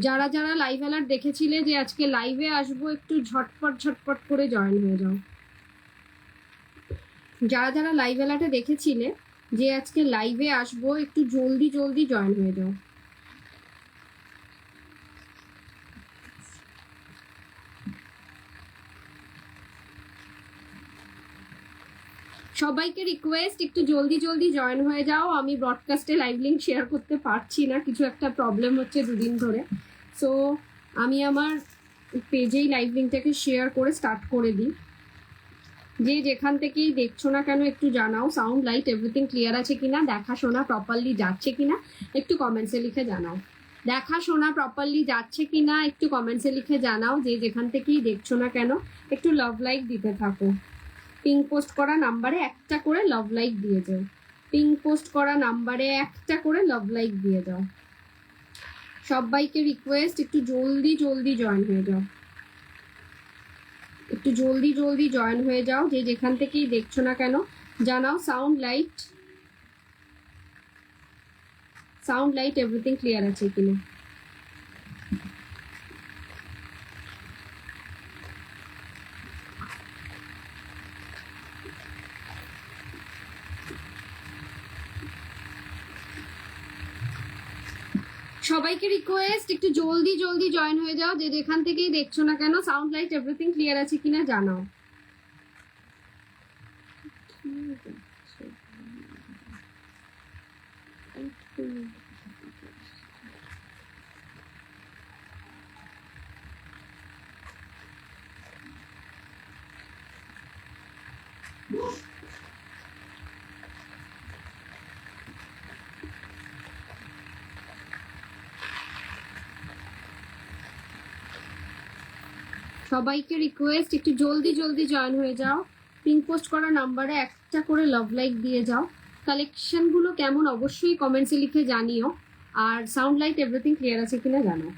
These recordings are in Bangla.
যারা যারা লাইভ অ্যালার্ট দেখেছিলে যে আজকে লাইভে আসবো, একটু ঝটপট ঝটপট করে জয়েন হয়ে যাও। যারা যারা লাইভ অ্যালার্টে দেখেছিলে যে আজকে লাইভে আসবো, একটু জলদি জলদি জয়েন হয়ে যাও। সবাইকে রিকোয়েস্ট একটু জলদি জলদি জয়েন হয়ে যাও। আমি ব্রডকাস্টে লাইভ লিঙ্ক শেয়ার করতে পারছি না, কিছু একটা প্রবলেম হচ্ছে দুদিন ধরে। সো আমি আমার পেজেই লাইভ লিঙ্কটাকে শেয়ার করে স্টার্ট করে দিই। যে যেখান থেকেই দেখছো না কেন একটু জানাও সাউন্ড লাইট এভরিথিং ক্লিয়ার আছে কিনা, দেখাশোনা প্রপারলি যাচ্ছে কিনা একটু কমেন্টসে লিখে জানাও। দেখাশোনা প্রপারলি যাচ্ছে কিনা একটু কমেন্টসে লিখে জানাও। যে যেখান থেকেই দেখছো না কেন একটু লাভ লাইক দিতে থাকো। পিং পোস্ট করা নাম্বারে একটা করে লাভ লাইক দিয়ে যাও। পিং পোস্ট করা নাম্বারে একটা করে লাভ লাইক দিয়ে যাও। সবাইকে রিকোয়েস্ট একটু জলদি জলদি জয়েন হয়ে যাও। একটু জলদি জলদি জয়েন হয়ে যাও। যে যেখান থেকেই দেখছো না কেন জানাও সাউন্ড লাইট এভরিথিং ক্লিয়ার আছে কিনা। সবাইকে রিকোয়েস্ট একটু জলদি জলদি জয়েন হয়ে যাও। যে যেখান থেকেই দেখছো না কেন সাউন্ড লাইট এভরিথিং ক্লিয়ার আছে কিনা জানাও। সবাইকে রিকোয়েস্ট একটু জলদি জলদি জয়েন হয়ে যাও। পিং পোস্ট করা নাম্বারে একটা করে লাভ লাইক দিয়ে যাও। কালেকশনগুলো কেমন অবশ্যই কমেন্টসে লিখে জানিও। আর সাউন্ড লাইট এভরিথিং ক্লিয়ার আছে কিনা জানাও।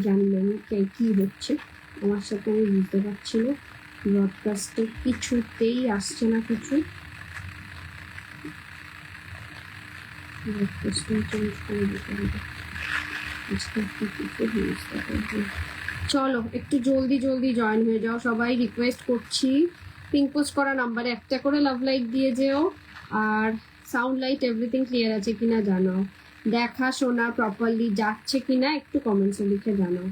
জানলেন কি হচ্ছে আমার সাথে আমি বুঝতে পারছি না। ব্রডকাস্টে কিছুতেই আসছে না কিছু। ব্রডকাস্টিং চেঞ্জ করে দিতে হবে। চলো একটু জলদি জলদি জয়েন হয়ে যাও। সবাই রিকোয়েস্ট করছি পিং পোস্ট করা নাম্বারে একটা করে লাভ লাইক দিয়ে যেও। আর সাউন্ড লাইট এভরিথিং ক্লিয়ার আছে কিনা জানাও। দেখা শোনা প্রপারলি যাচ্ছে কিনা একটু কমেন্টসে লিখে জানাও।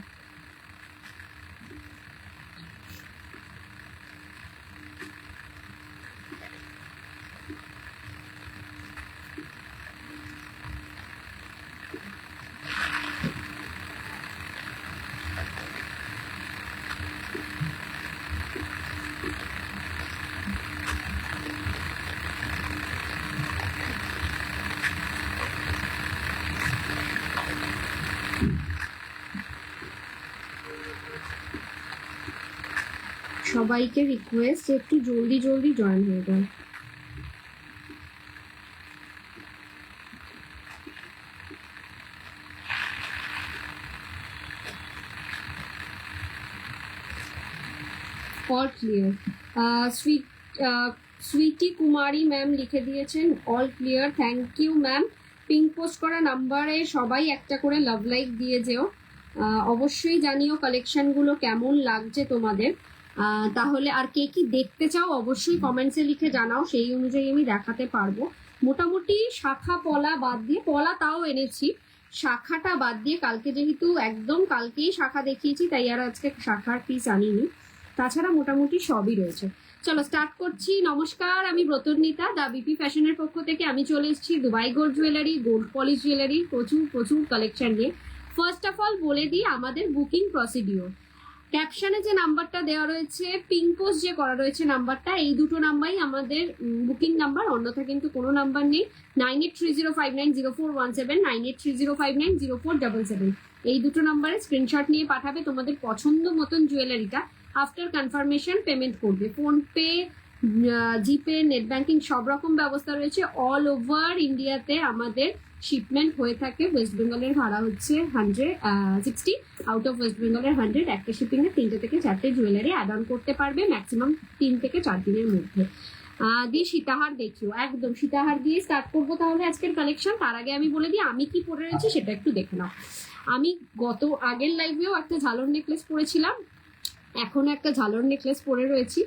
সবাইকে রিকোয়েস্ট একটু জলদি জলদি জয়েন হয়ে যাও। All clear. Sweety Kumari ma'am লিখে দিয়েছেন all clear, thank you ma'am. Ping post করা নাম্বারে সবাই একটা করে লাভ লাইক দিয়ে যেও। অবশ্যই জানিও কালেকশনগুলো কেমন লাগছে তোমাদের। তাহলে আর কে কি দেখতে চাও অবশ্যই কমেন্টসে লিখে জানাও, সেই অনুযায়ী আমি দেখাতে পারবো। মোটামুটি শাখা পলা বাদ দিয়ে, পলা তাও এনেছি, শাখাটা বাদ দিয়ে কালকে যেহেতু একদম কালকেই শাখা দেখিয়েছি তাই আর আজকে শাখার পিস আনিনি। তাছাড়া মোটামুটি সবই রয়েছে। চলো স্টার্ট করছি। নমস্কার, আমি ব্রতর্নিতা, দা বিপি ফ্যাশনের পক্ষ থেকে আমি চলে এসেছি Dubai gold jewellery, gold polish jewellery, প্রচুর প্রচুর কালেকশন নিয়ে। ফার্স্ট অফ অল বলে দিই আমাদের বুকিং প্রসিডিওর। ক্যাপশনে যে নাম্বারটা দেওয়া রয়েছে, পিঙ্ক পোস্ট যে করা রয়েছে নাম্বারটা, এই দুটো নাম্বারই আমাদের বুকিং নাম্বার, অন্যথা কিন্তু কোনো নাম্বার নেই। 9830590417, 9830590477, এই দুটো নাম্বারে স্ক্রিনশট নিয়ে পাঠাবে তোমাদের পছন্দ মতন জুয়েলারিটা। আফটার কনফার্মেশন পেমেন্ট করবে। ফোনপে, জিপে, নেট ব্যাংকিং সব রকম ব্যবস্থা রয়েছে। অল ওভার ইন্ডিয়াতে আমাদের শিপমেন্ট হয়ে থাকে। ওয়েস্ট বেঙ্গলের ভাড়া হচ্ছে 160, আউট অফ ওয়েস্ট বেঙ্গলের 100। একটা শিপিং এ 3টে থেকে 4টে জুয়েলারি অ্যাড অন করতে পারবে ম্যাক্সিমাম 3 থেকে 4 দিনের মধ্যে। দিয়ে সীতাহার দেখিও, একদম সীতাহার দিয়ে স্টার্ট করবো তাহলে আজকের কালেকশন। তার আগে আমি বলে দিই আমি কি পরে রয়েছি সেটা একটু দেখে নাও। আমি আগের লাইভেও একটা ঝালর নেকলেস পরেছিলাম, এখনো একটা ঝালর নেকলেস পরে রয়েছি।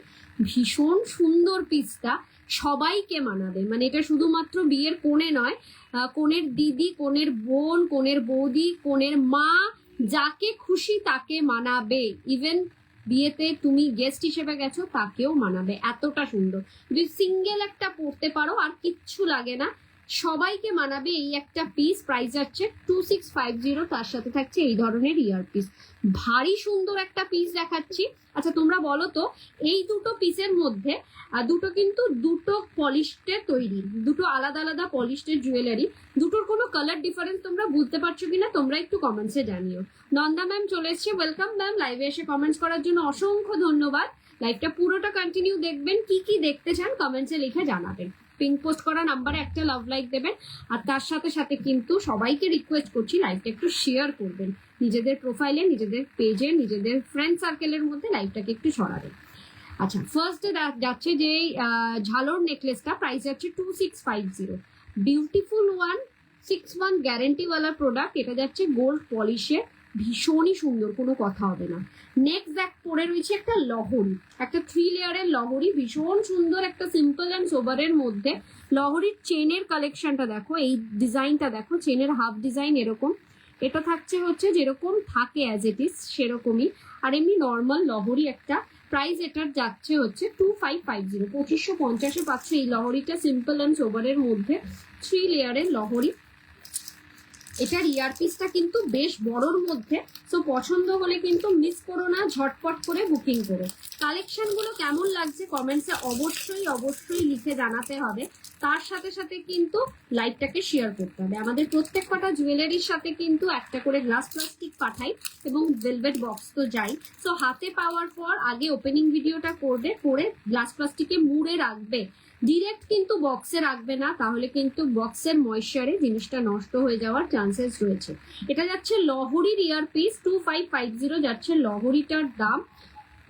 ভীষণ সুন্দর পিসটা, সবাইকে মানাবে। মানে এটা শুধুমাত্র বিয়ের কোণে নয়, কোণের দিদি, কোণের বোন, কোণের বৌদি, কোণের মা, যাকে খুশি তাকে মানাবে। ইভেন বিয়েতে তুমি গেস্ট হিসেবে গেছো তাকেও মানাবে, এতটা সুন্দর। যদি সিঙ্গেল একটা পরতে পারো আর কিচ্ছু লাগে না, সবাইকে মানাবে এই একটা পিস। প্রাইস যাচ্ছে 2650, তার সাথে থাকছে এই ধরনের ইয়ারপিস। ভারী সুন্দর একটা পিস দেখাচ্ছি। আচ্ছা তোমরা বলো তো, এই দুটো পিসের মধ্যে দুটো কিন্তু দুটো পলিশটের তৈরি, দুটো আলাদা আলাদা পলিশটের জুয়েলারি, দুটোর কোনো কালার ডিফারেন্স তোমরা বুঝতে পারছো কিনা তোমরা একটু কমেন্টসে জানিও। নন্দা ম্যাম চলে এসছে, ওয়েলকাম ম্যাম। লাইভে এসে কমেন্টস করার জন্য অসংখ্য ধন্যবাদ। লাইভটা পুরোটা কন্টিনিউ দেখবেন, কি কি দেখতে চান কমেন্টসে লিখে জানাবেন। পিঙ্ক পোস্ট করা নাম্বারে একটা লাভ লাইক দেবেন, আর তার সাথে সাথে কিন্তু সবাইকে রিকোয়েস্ট করছি লাইভটা একটু শেয়ার করবেন, নিজেদের প্রোফাইলে, নিজেদের পেজে, নিজেদের ফ্রেন্ড সার্কেলের মধ্যে লাইভটাকে একটু ছড়াবেন। আচ্ছা, ফার্স্ট যাচ্ছে যে ঝালর নেকলেসটা, প্রাইস যাচ্ছে 2650। বিউটিফুল 161 গ্যারেন্টিওয়ালা প্রোডাক্ট। এটা যাচ্ছে গোল্ড পলিশে, ভীষণই সুন্দর, কোনো কথা হবে না। নেক্সট ব্যাক পরে রয়েছে একটা লহরি, একটা 3 লেয়ারের লহরি, ভীষণ সুন্দর একটা সিম্পল অ্যান্ড সোবারের মধ্যে। লহরির চেনের কালেকশনটা দেখো, এই ডিজাইনটা দেখো, চেনের হাফ ডিজাইন এরকম। এটা থাকছে হচ্ছে যেরকম থাকে অ্যাজ ইট ইজ সেরকমই, আর এমনি নর্মাল লহরি একটা। প্রাইস এটার যাচ্ছে হচ্ছে 2550, 2550-এ পাচ্ছে এই লহরিটা, সিম্পল অ্যান্ড সোবারের মধ্যে 3 লেয়ারের লহরি। এটার ইয়ারপিসটা কিন্তু বেশ বড়র মধ্যে, সো পছন্দ হলে কিন্তু মিস করো না, ঝটপট করে বুকিং করো। কালেকশন গুলো কেমন লাগছে কমেন্টসে অবশ্যই অবশ্যই লিখে জানাতে হবে। তার সাথে সাথে কিন্তু লাইভটাকে শেয়ার করতে হবে। আমাদের প্রত্যেক কটা জুয়েলারির সাথে কিন্তু একটা করে গ্লাস প্লাস্টিক পাঠাই এবং ভেলভেট বক্স তো যাই। সো হাতে পাওয়ার পর আগে ওপেনিং ভিডিওটা করবে, করে গ্লাস প্লাস্টিকে মুড়ে রাখবে, ডিরেক্ট কিন্তু বক্সে রাখবে না, তাহলে কিন্তু বক্সের ময়েশ্চারে জিনিসটা নষ্ট হয়ে যাওয়ার চান্সেস রয়েছে। এটা যাচ্ছে লহরির ইয়ারপিস, 2550 যাচ্ছে লহরিটার দাম।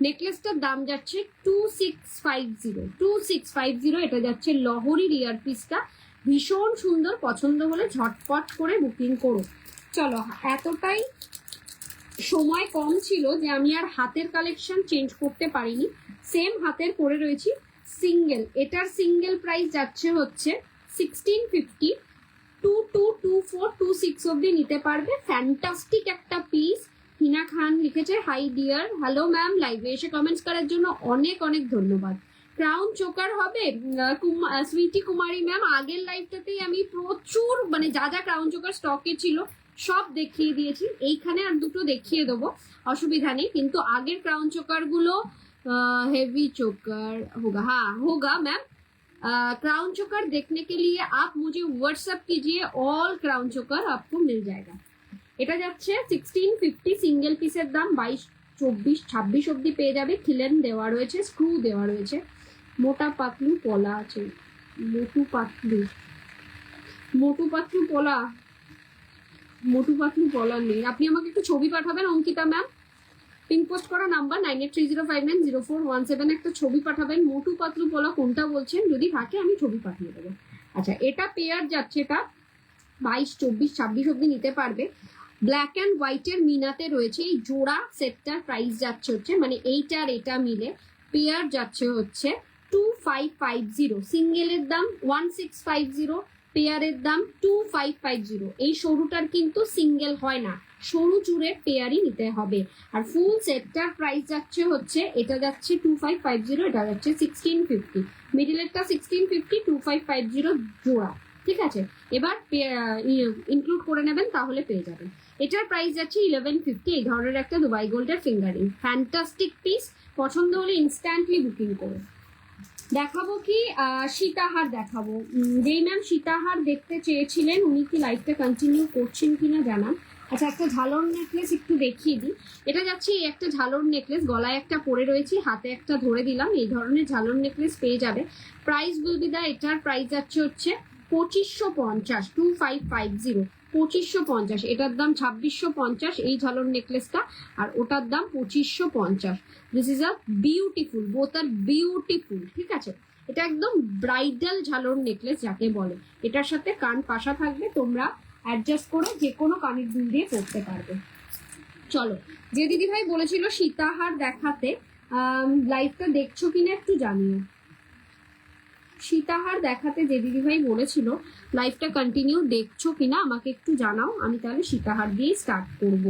নেকলেসটার দাম যাচ্ছে 2650। এটা যাচ্ছে লহরির ইয়ারপিসটা, ভীষণ সুন্দর। পছন্দ হলে ঝটপট করে বুকিং করো। চলো, এতটাই সময় কম ছিল যে আমি আর হাতের কালেকশন চেঞ্জ করতে পারিনি, সেম হাতের পরে রয়েছি। সিঙ্গেল, এটার সিঙ্গেল প্রাইস যাচ্ছে হচ্ছে 1650। 222426 অব্দি নিতে পারবে। ফ্যান্টাস্টিক একটা পিস। হিনা খান লিখেছে, হাই ডিয়ার, হ্যালো ম্যাম, লাইভে এসে কমেন্টস করার জন্য অনেক অনেক ধন্যবাদ। ক্রাউন চোকার হবে সুইটি কুমারী ম্যাম, আগের লাইভটাতেই আমি প্রচুর মানে যা যা ক্রাউন চোকার স্টকে ছিল সব দেখিয়ে দিয়েছি। এইখানে আর দুটো দেখিয়ে দেবো, অসুবিধা নেই। কিন্তু আগের ক্রাউন চোকার গুলো हेवी चोकर होगा, हाँ होगा मैम। क्राउन चोकर देखने के लिए आप मुझे व्हाट्सएप कीजिए, ऑल क्राउन चोकर आपको मिल जाएगा। এটা যাচ্ছে 1650, সিঙ্গেল পিসের দাম 22, 24, 26 অব্দি পেয়ে যাবে। খিলেন দেওয়া রয়েছে, স্ক্রু দেওয়া রয়েছে, মোটা পাতলু পলা আছে, মোটু পাতলু পলা নেই। আপনি আমাকে একটু ছবি পাঠাবেন অঙ্কিতা ম্যাম। পিঙ্ক পোস্ট করা নাম্বার 9830590417, একটা ছবি পাঠাবেন। মোটু পাতলু পোলা কোনটা বলছেন, যদি থাকে আমি ছবি পাঠিয়ে দেবো। আচ্ছা, এটা পেয়ার যাচ্ছে, এটা 22, 24, 26 অব্দি নিতে পারবে। ব্ল্যাক অ্যান্ড হোয়াইটের মিনাতে রয়েছে। এই জোড়া সেটটার প্রাইস যাচ্ছে হচ্ছে, মানে এইটা আর এটা মিলে পেয়ার যাচ্ছে হচ্ছে 2550। সিঙ্গেলের দাম 1650, পেয়ারের দাম 2550। এই সরুটার কিন্তু সিঙ্গেল হয় না, সরু চূড়ের পেয়ারই নিতে হবে। আর ফুল সেটটার প্রাইস যাচ্ছে হচ্ছে, এটা যাচ্ছে 2550, এটা যাচ্ছে 1650, মিডিলেরটা 1650, 2550 জোড়া, ঠিক আছে। এবার ইনক্লুড করে নেবেন, তাহলে পেয়ে যাবেন। এটার প্রাইস যাচ্ছে 1150। এই ধরনের একটা দুবাই গোল্ডের ফিঙ্গারিং, ফ্যান্টাস্টিক পিস। পছন্দ হলে ইনস্ট্যান্টলি বুকিং করুন। দেখাবো কি সীতাহার দেখাবো। যেই ম্যাম সীতাহার দেখতে চেয়েছিলেন উনি কি লাইফটা কন্টিনিউ করছেন কিনা জানান। আচ্ছা, একটা ঝালর নেকলেস একটু দেখিয়ে দিই। এটা যাচ্ছে এই একটা ঝালর নেকলেস, গলায় একটা পরে রয়েছে, হাতে একটা ধরে দিলাম। এই ধরনের ঝালর নেকলেস পেয়ে যাবে। প্রাইস বলবি দা, এটার প্রাইস যাচ্ছে হচ্ছে 2550, 2550, 2550। এটার দাম 2650 এই ঝালর নেকলেসটা, আর ওটার দাম 2550। This is a beautiful, both are beautiful, ঠিক আছে। এটা একদম ব্রাইডাল ঝালর নেকলেস যাকে বলে। এটার সাথে কান পাশা থাকবে, তোমরা অ্যাডজাস্ট করে যে কোনো কানের দুল দিয়ে পরতে পারবে। চলো, যে দিদি ভাই বলেছিল সীতাহার দেখাতে, লাইভটা দেখছো কিনা একটু জানিও। সীতাহার দেখাতে যে দিদি ভাই বলেছিল লাইভটা কন্টিনিউ দেখছো কিনা আমাকে একটু জানাও, আমি তাহলে সীতাহার দিয়েই স্টার্ট করব।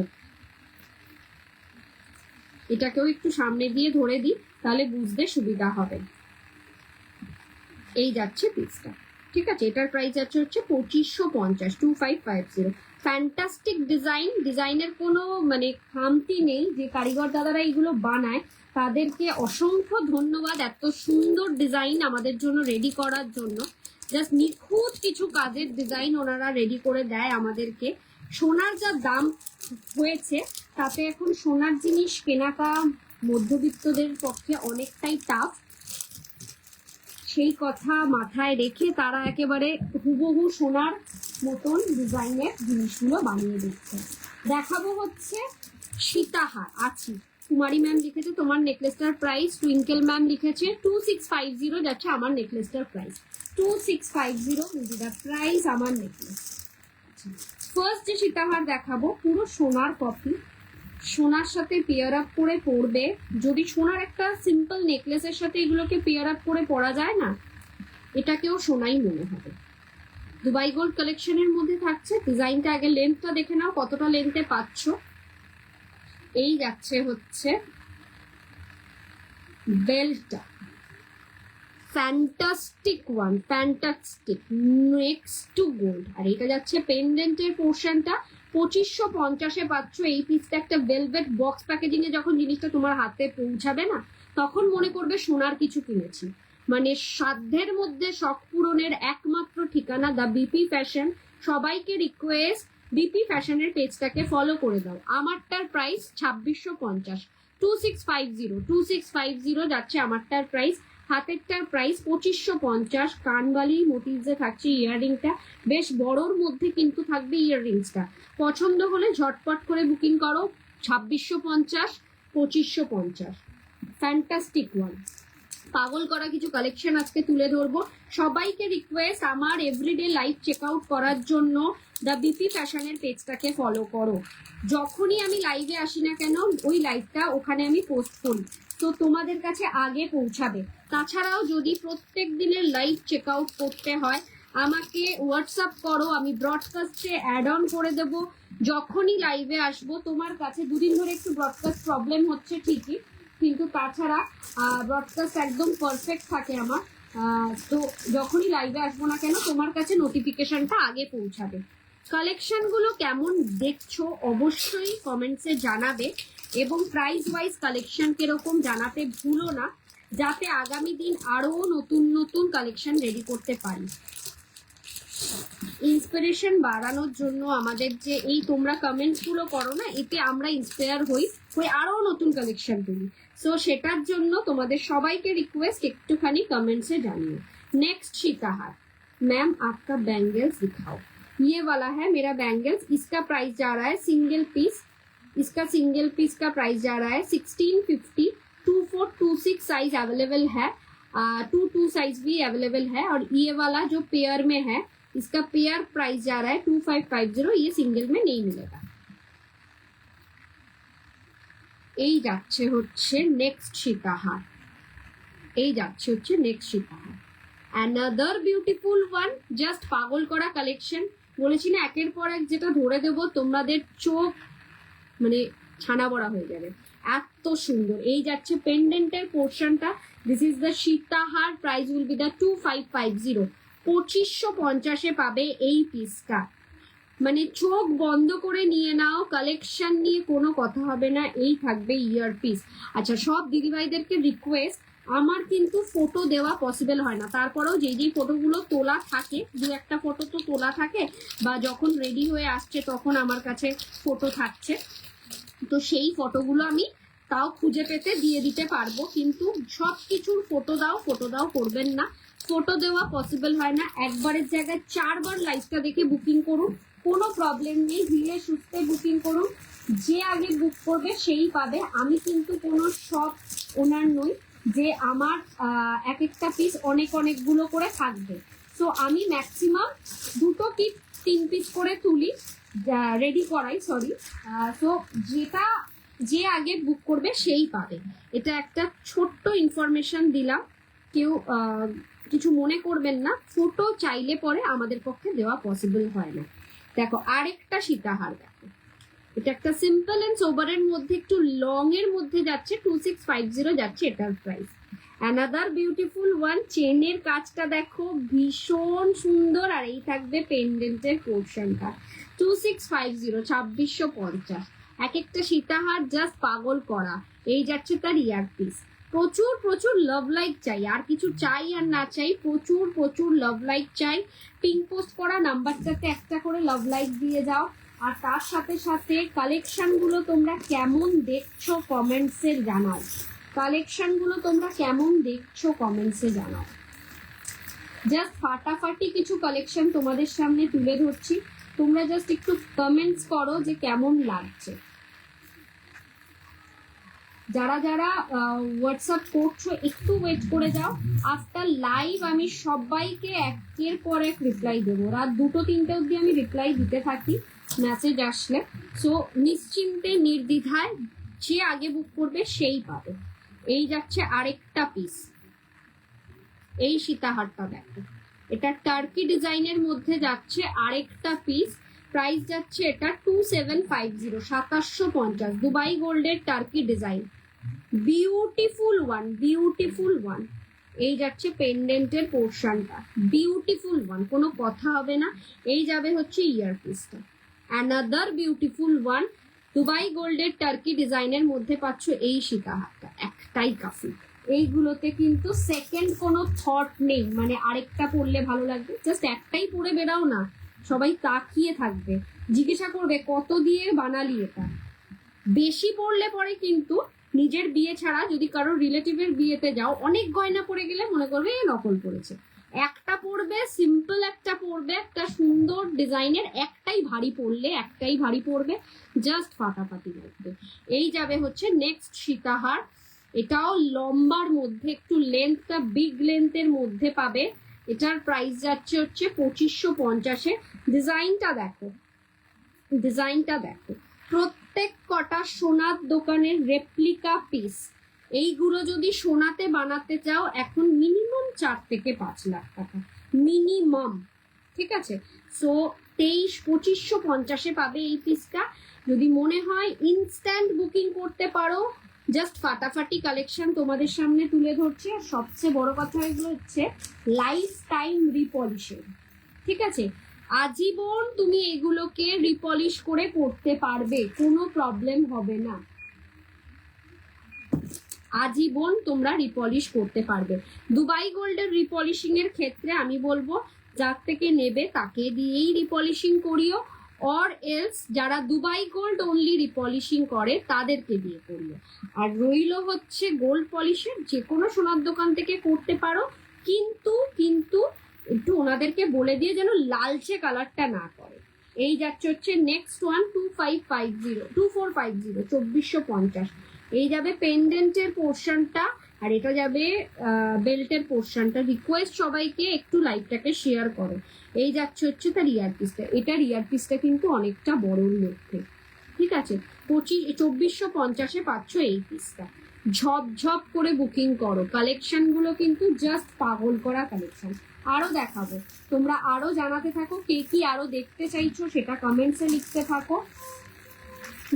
এটাকেও একটু সামনে দিয়ে ধরে দিই, তাহলে বুঝতে সুবিধা হবে। এই যাচ্ছে পিসটা, ঠিক আছে। এটার প্রাইস যাচ্ছে হচ্ছে 2550, 2550। ফ্যান্টাস্টিক ডিজাইন, ডিজাইনের কোনো মানে খামতি নেই। যে কারিগর দাদারা এগুলো বানায় তাদেরকে অসংখ্য ধন্যবাদ, এত সুন্দর ডিজাইন আমাদের জন্য রেডি করার জন্য। জাস্ট নিখুঁত কিছু কাজের ডিজাইন ওনারা রেডি করে দেয় আমাদেরকে। সোনার যা দাম হয়েছে তাতে এখন সোনার জিনিস কেনাটা মধ্যবিত্তদের পক্ষে অনেকটাই টাফ। সেই কথা মাথায় রেখে তারা একেবারে হুবহু সোনার মতন ডিজাইনের জিনিসগুলো বানিয়ে দিচ্ছে। দেখাবো হচ্ছে সীতাহার। আছি কুমারী ম্যাম লিখেছে তোমার নেকলেসটার প্রাইস, টুইঙ্কেল ম্যাম লিখেছে 2650 যাচ্ছে আমার নেকলেসটার প্রাইস, 2650 প্রাইস আমার নেকলেস। ফার্স্ট যে সীতাহার দেখাবো পুরো সোনার কপি, সোনার সাথে পেয়ার আপ করে পরবে। যদি সোনার একটা সিম্পল নেকলেসের সাথে এগুলোকে পেয়ার আপ করে পরা যায় না, এটাকেও সোনাই মনে হবে। দুবাই গোল্ড কালেকশনের মধ্যে থাকছে। ডিজাইনটা আগে লেন্থটা দেখে নাও, কতটা লেন্থে পাচ্ছ। এই যাচ্ছে হচ্ছে বেল্টটা, fantastic one, fantastic, next to gold. আর এটা যাচ্ছে পেন্ডেন্টের পোর্শনটা 2550-এ পাচ্ছ। এই পিসটা একটা ভেলভেট বক্স প্যাকেজিং এ যখন জিনিসটা তোমার হাতে পৌঁছাবে না, তখন মনে করবে সোনার কিছু কিনেছি। মানে সাধ্যের মধ্যে শখ পূরণের একমাত্র ঠিকানা দ্য বিপি ফ্যাশন। সবাইকে রিকোয়েস্ট, বিপি ফ্যাশনের পেজটাকে ফলো করে দাও। আমারটার প্রাইস 2650, 2650, 2650 যাচ্ছে আমারটার প্রাইস। হাতেরটার প্রাইস 2550। কানবালি মোটিভসে থাকছে ইয়াররিংটা, বেশ বড়োর মধ্যে কিন্তু থাকবে ইয়াররিংসটা। পছন্দ হলে ঝটপট করে বুকিং করো। 2650, 2550, ফ্যান্টাস্টিক ওয়ান। পাগল করা কিছু কালেকশন আজকে তুলে ধরবো। সবাইকে রিকোয়েস্ট, আমার এভরিডে লাইভ চেক আউট করার জন্য দ্য বিপি ফ্যাশনের পেজটাকে ফলো করো। যখনই আমি লাইভে আসি না কেন, ওই লাইভটা ওখানে আমি পোস্ট করি, তো তোমাদের কাছে আগে পৌঁছাবে। তাছাড়াও যদি প্রত্যেক দিনের লাইভ চেক আউট করতে হয়, আমাকে হোয়াটসঅ্যাপ করো, আমি ব্রডকাস্টে অ্যাড অন করে দেব। যখনই লাইভে আসবো তোমার কাছে, দুদিন ধরে একটু ব্রডকাস্ট প্রবলেম হচ্ছে ঠিকই, কিন্তু তাছাড়া ব্রডকাস্ট একদম পারফেক্ট থাকে আমার। তো যখনই লাইভে আসবো না কেন, তোমার কাছে নোটিফিকেশনটা আগে পৌঁছাবে। কালেকশনগুলো কেমন দেখছো অবশ্যই কমেন্টসে জানাবে, এবং প্রাইস ওয়াইজ কালেকশন কিরকম জানাতে ভুলো না, যাতে আগামী দিন আরো নতুন নতুন কালেকশন রেডি করতে পারি। ইন্সপিরেশন বাড়ানোর জন্য আমাদের যে এই তোমরা কমেন্টস গুলো করো না, এতে আমরা ইন্সপায়ার হই আরো নতুন কালেকশন তুলি। সো সেটার জন্য তোমাদের সবাইকে রিকোয়েস্ট, একটুখানি কমেंट्से জানিও। नेक्स्ट सीताहार, मैम आपका बैंगल्स दिखाओ। ये वाला है मेरा बैंगल्स, इसका प्राइस जा रहा है सिंगल पीस, इसका सिंगल पीस का प्राइस जा रहा है 1650। 2426 साइज अवेलेबल है, 22 साइज भी अवेलेबल है। और ये वाला जो पेयर में है, इसका पेयर प्राइस जा रहा है 2550, ये सिंगल में नहीं मिलेगा। এই যাচ্ছে হচ্ছে নেক্সট সীতাহার, এই যাচ্ছে হচ্ছে নেক্সট সীতাহার। অ্যানাদার বিউটিফুল ওয়ান, জাস্ট পাগল করা কালেকশন। বলেছি না একের পর এক যেটা ধরে দেবো তোমাদের চোখ মানে ছানা বড়া হয়ে যাবে, এত সুন্দর। এই যাচ্ছে পেন্ডেন্টের পোর্শনটা, দিস ইজ দ্য সীতাহার, প্রাইস উইল বি দ্য 2550, 2550 পাবে এই পিসটা। মানে চোখ বন্ধ করে নিয়ে নাও, কালেকশন নিয়ে কোনো কথা হবে না, এই থাকবে ইয়ার পিস। আচ্ছা, সব দিদিভাইদেরকে রিকোয়েস্ট, আমার কিন্তু ফটো দেওয়া পসিবল হয় না, তারপরেও যেই ফটোগুলো তোলা থাকে, দু একটা ফটো তো তোলা থাকে, বা যখন রেডি হয়ে আসছে তখন আমার কাছে ফটো থাকছে, তো সেই ফটোগুলো আমি তাও খুঁজে পেতে দিয়ে দিতে পারবো, কিন্তু সব কিছুর ফটো দাও করবেন না, ফটো দেওয়া পসিবল হয় না। একবারের জায়গায় 4 বার লাইভটা দেখে বুকিং করুন, কোনো প্রবলেম নেই, হিলে সুস্থে বুকিং করুন, যে আগে বুক করবে সেই পাবে। আমি কিন্তু কোনো শপ ওনার নই যে আমার এক একটা পিস অনেকগুলো করে থাকবে, সো আমি ম্যাক্সিমাম 2 কি 3 পিস করে তুলি, রেডি করাই, সরি। সো যেটা যে আগে বুক করবে সেই পাবে। এটা একটা ছোট্ট ইনফরমেশন দিলাম, কেউ কিছু মনে করবেন না, ফটো চাইলে পরে আমাদের পক্ষে দেওয়া পসিবল হয় না। দেখো আরেকটা সীতাহার, দেখো এটা একটা সিম্পল এন্ড সোবারের মধ্যে একটু লং এর মধ্যে যাচ্ছে, 2650 যাচ্ছে এটার প্রাইস। অ্যানাদার বিউটিফুল ওয়ান, চেনের কাজটা দেখো ভীষণ সুন্দর, আর এই থাকবে পেন্ডেন্টের পোর্শনটা, 2650, 2650। এক একটা সীতাহার জাস্ট পাগল করা। এই যাচ্ছে তার ইয়ার পিস। প্রচুর লাভ লাইক চাই, আর কিছু চাই আর না চাই, প্রচুর লাভ লাইক চাই। পিঙ্ক পোস্ট করা নাম্বারটাতে একটা করে লাভ লাইক দিয়ে যাও, আর তার সাথে সাথে কালেকশন গুলো তোমরা কেমন দেখছো কমেন্টসে জানাও, কালেকশন গুলো তোমরা কেমন দেখছো কমেন্টসে জানাও। জাস্ট ফাটাফাটি কিছু কালেকশন তোমাদের সামনে তুলে ধরছি, তোমরা জাস্ট একটু কমেন্টস করো যে কেমন লাগছে। যারা যারা হোয়াটসঅ্যাপ করছো একটু ওয়েট করে যাও, আফটার লাইভ আমি সবাইকে একের পর এক রিপ্লাই দেবো, রাত 2-3টে অবধি আমি রিপ্লাই দিতে থাকি মেসেজ আসলে। সো নিশ্চিন্তে নির্দ্বিধায় যে আগে বুক করবে সেই পাবে। এই যাচ্ছে আরেকটা পিস, এই সীতাহারটা দেখো, এটা টার্কি ডিজাইনের মধ্যে যাচ্ছে আরেকটা পিস, প্রাইস যাচ্ছে এটা 2750, 2750, দুবাই গোল্ডের টার্কি ডিজাইন, বিউটিফুল ওয়ান। এই যাচ্ছে পেন্ডেন্টের পোর্শনটা, বিউটিফুল ওয়ান, কোনো কথা হবে না। এই যাবে হচ্ছে ইয়ার পিসটা, অ্যানাদার বিউটিফুল ওয়ান, দুবাই গোল্ডের টার্কি ডিজাইনের মধ্যে পাচ্ছ এই সীতাহারটা, একটাই কাফি। এইগুলোতে কিন্তু সেকেন্ড কোনো থট নেই, মানে আরেকটা পরলে ভালো লাগবে, জাস্ট একটাই পরে বেরাও না, সবাই তাকিয়ে থাকবে, জিজ্ঞাসা করবে কত দিয়ে বানালি এটা। বেশি পড়লে পরে কিন্তু নিজের বিয়ে ছাড়া যদি কারো রিলেটিভের বিয়েতে যাও, অনেক গয়না পরে গেলে মনে করবে এই নকল পড়েছে। একটা পরবে সিম্পল, একটা পরবে একটা সুন্দর ডিজাইনের, একটাই ভারী পড়বে, জাস্ট ফাটাফাটি লাগবে। এই যাবে হচ্ছে নেক্সট সীতাহার, এটাও লম্বার মধ্যে, একটু লেন্থটা বিগ লেন্থের মধ্যে পাবে, এটার প্রাইস যাচ্ছে হচ্ছে 2550। ডিজাইনটা দেখো, প্রত্যেক কটা সোনার দোকানের রেপ্লিকা পিস। এইগুলো যদি সোনাতে বানাতে চাও এখন মিনিমাম 4 থেকে 5 লাখ টাকা মিনিমাম, ঠিক আছে। সো 2550 পাবে এই পিসটা। যদি মনে হয় ইনস্ট্যান্ট বুকিং করতে পারো, জাস্ট ফাটাফাটি কালেকশন তোমাদের সামনে তুলে ধরছি। আর সবচেয়ে বড় কথা এগুলো হচ্ছে লাইফ টাইম রিপলিশের, ঠিক আছে, আজীবন তুমি এগুলোকে রিপলিশ করে পড়তে পারবে, কোনো প্রবলেম হবে না, আজীবন তোমরা রিপলিশ করতে পারবে। দুবাই গোল্ডের রিপলিশিং এর ক্ষেত্রে আমি বলবো যার থেকে নেবে তাকে দিয়েই রিপলিশিং করিও, অর এলস যারা দুবাই গোল্ড অনলি রিপলিশিং করে তাদেরকে দিয়ে করিও। আর রইল হচ্ছে গোল্ড পলিশের, যে কোনো সোনার দোকান থেকে করতে পারো, কিন্তু একটু ওনাদেরকে বলে দিয়ে যেন লালচে কালারটা না করে। এই যাচ্ছে হচ্ছে নেক্সট ওয়ান, 2450, 2450। এই যাবে পেন্ডেন্টের পোর্শনটা, আর এটা যাবে বেল্টের পোর্শনটা। রিকোয়েস্ট সবাইকে একটু লাইভটাকে শেয়ার করো। এই যাচ্ছে হচ্ছে তার ইয়ার পিসটা, এটার ইয়ার পিসটা কিন্তু অনেকটা বড়র মধ্যে, ঠিক আছে। 2450 পাচ্ছ এই পিসটা। ঝপঝপ করে বুকিং করো, কালেকশন গুলো কিন্তু জাস্ট পাগল করা কালেকশন। আরো দেখাবো, তোমরা আরো জানাতে থাকো কে কি আরো দেখতে চাইছো, সেটা কমেন্টসে লিখতে থাকো।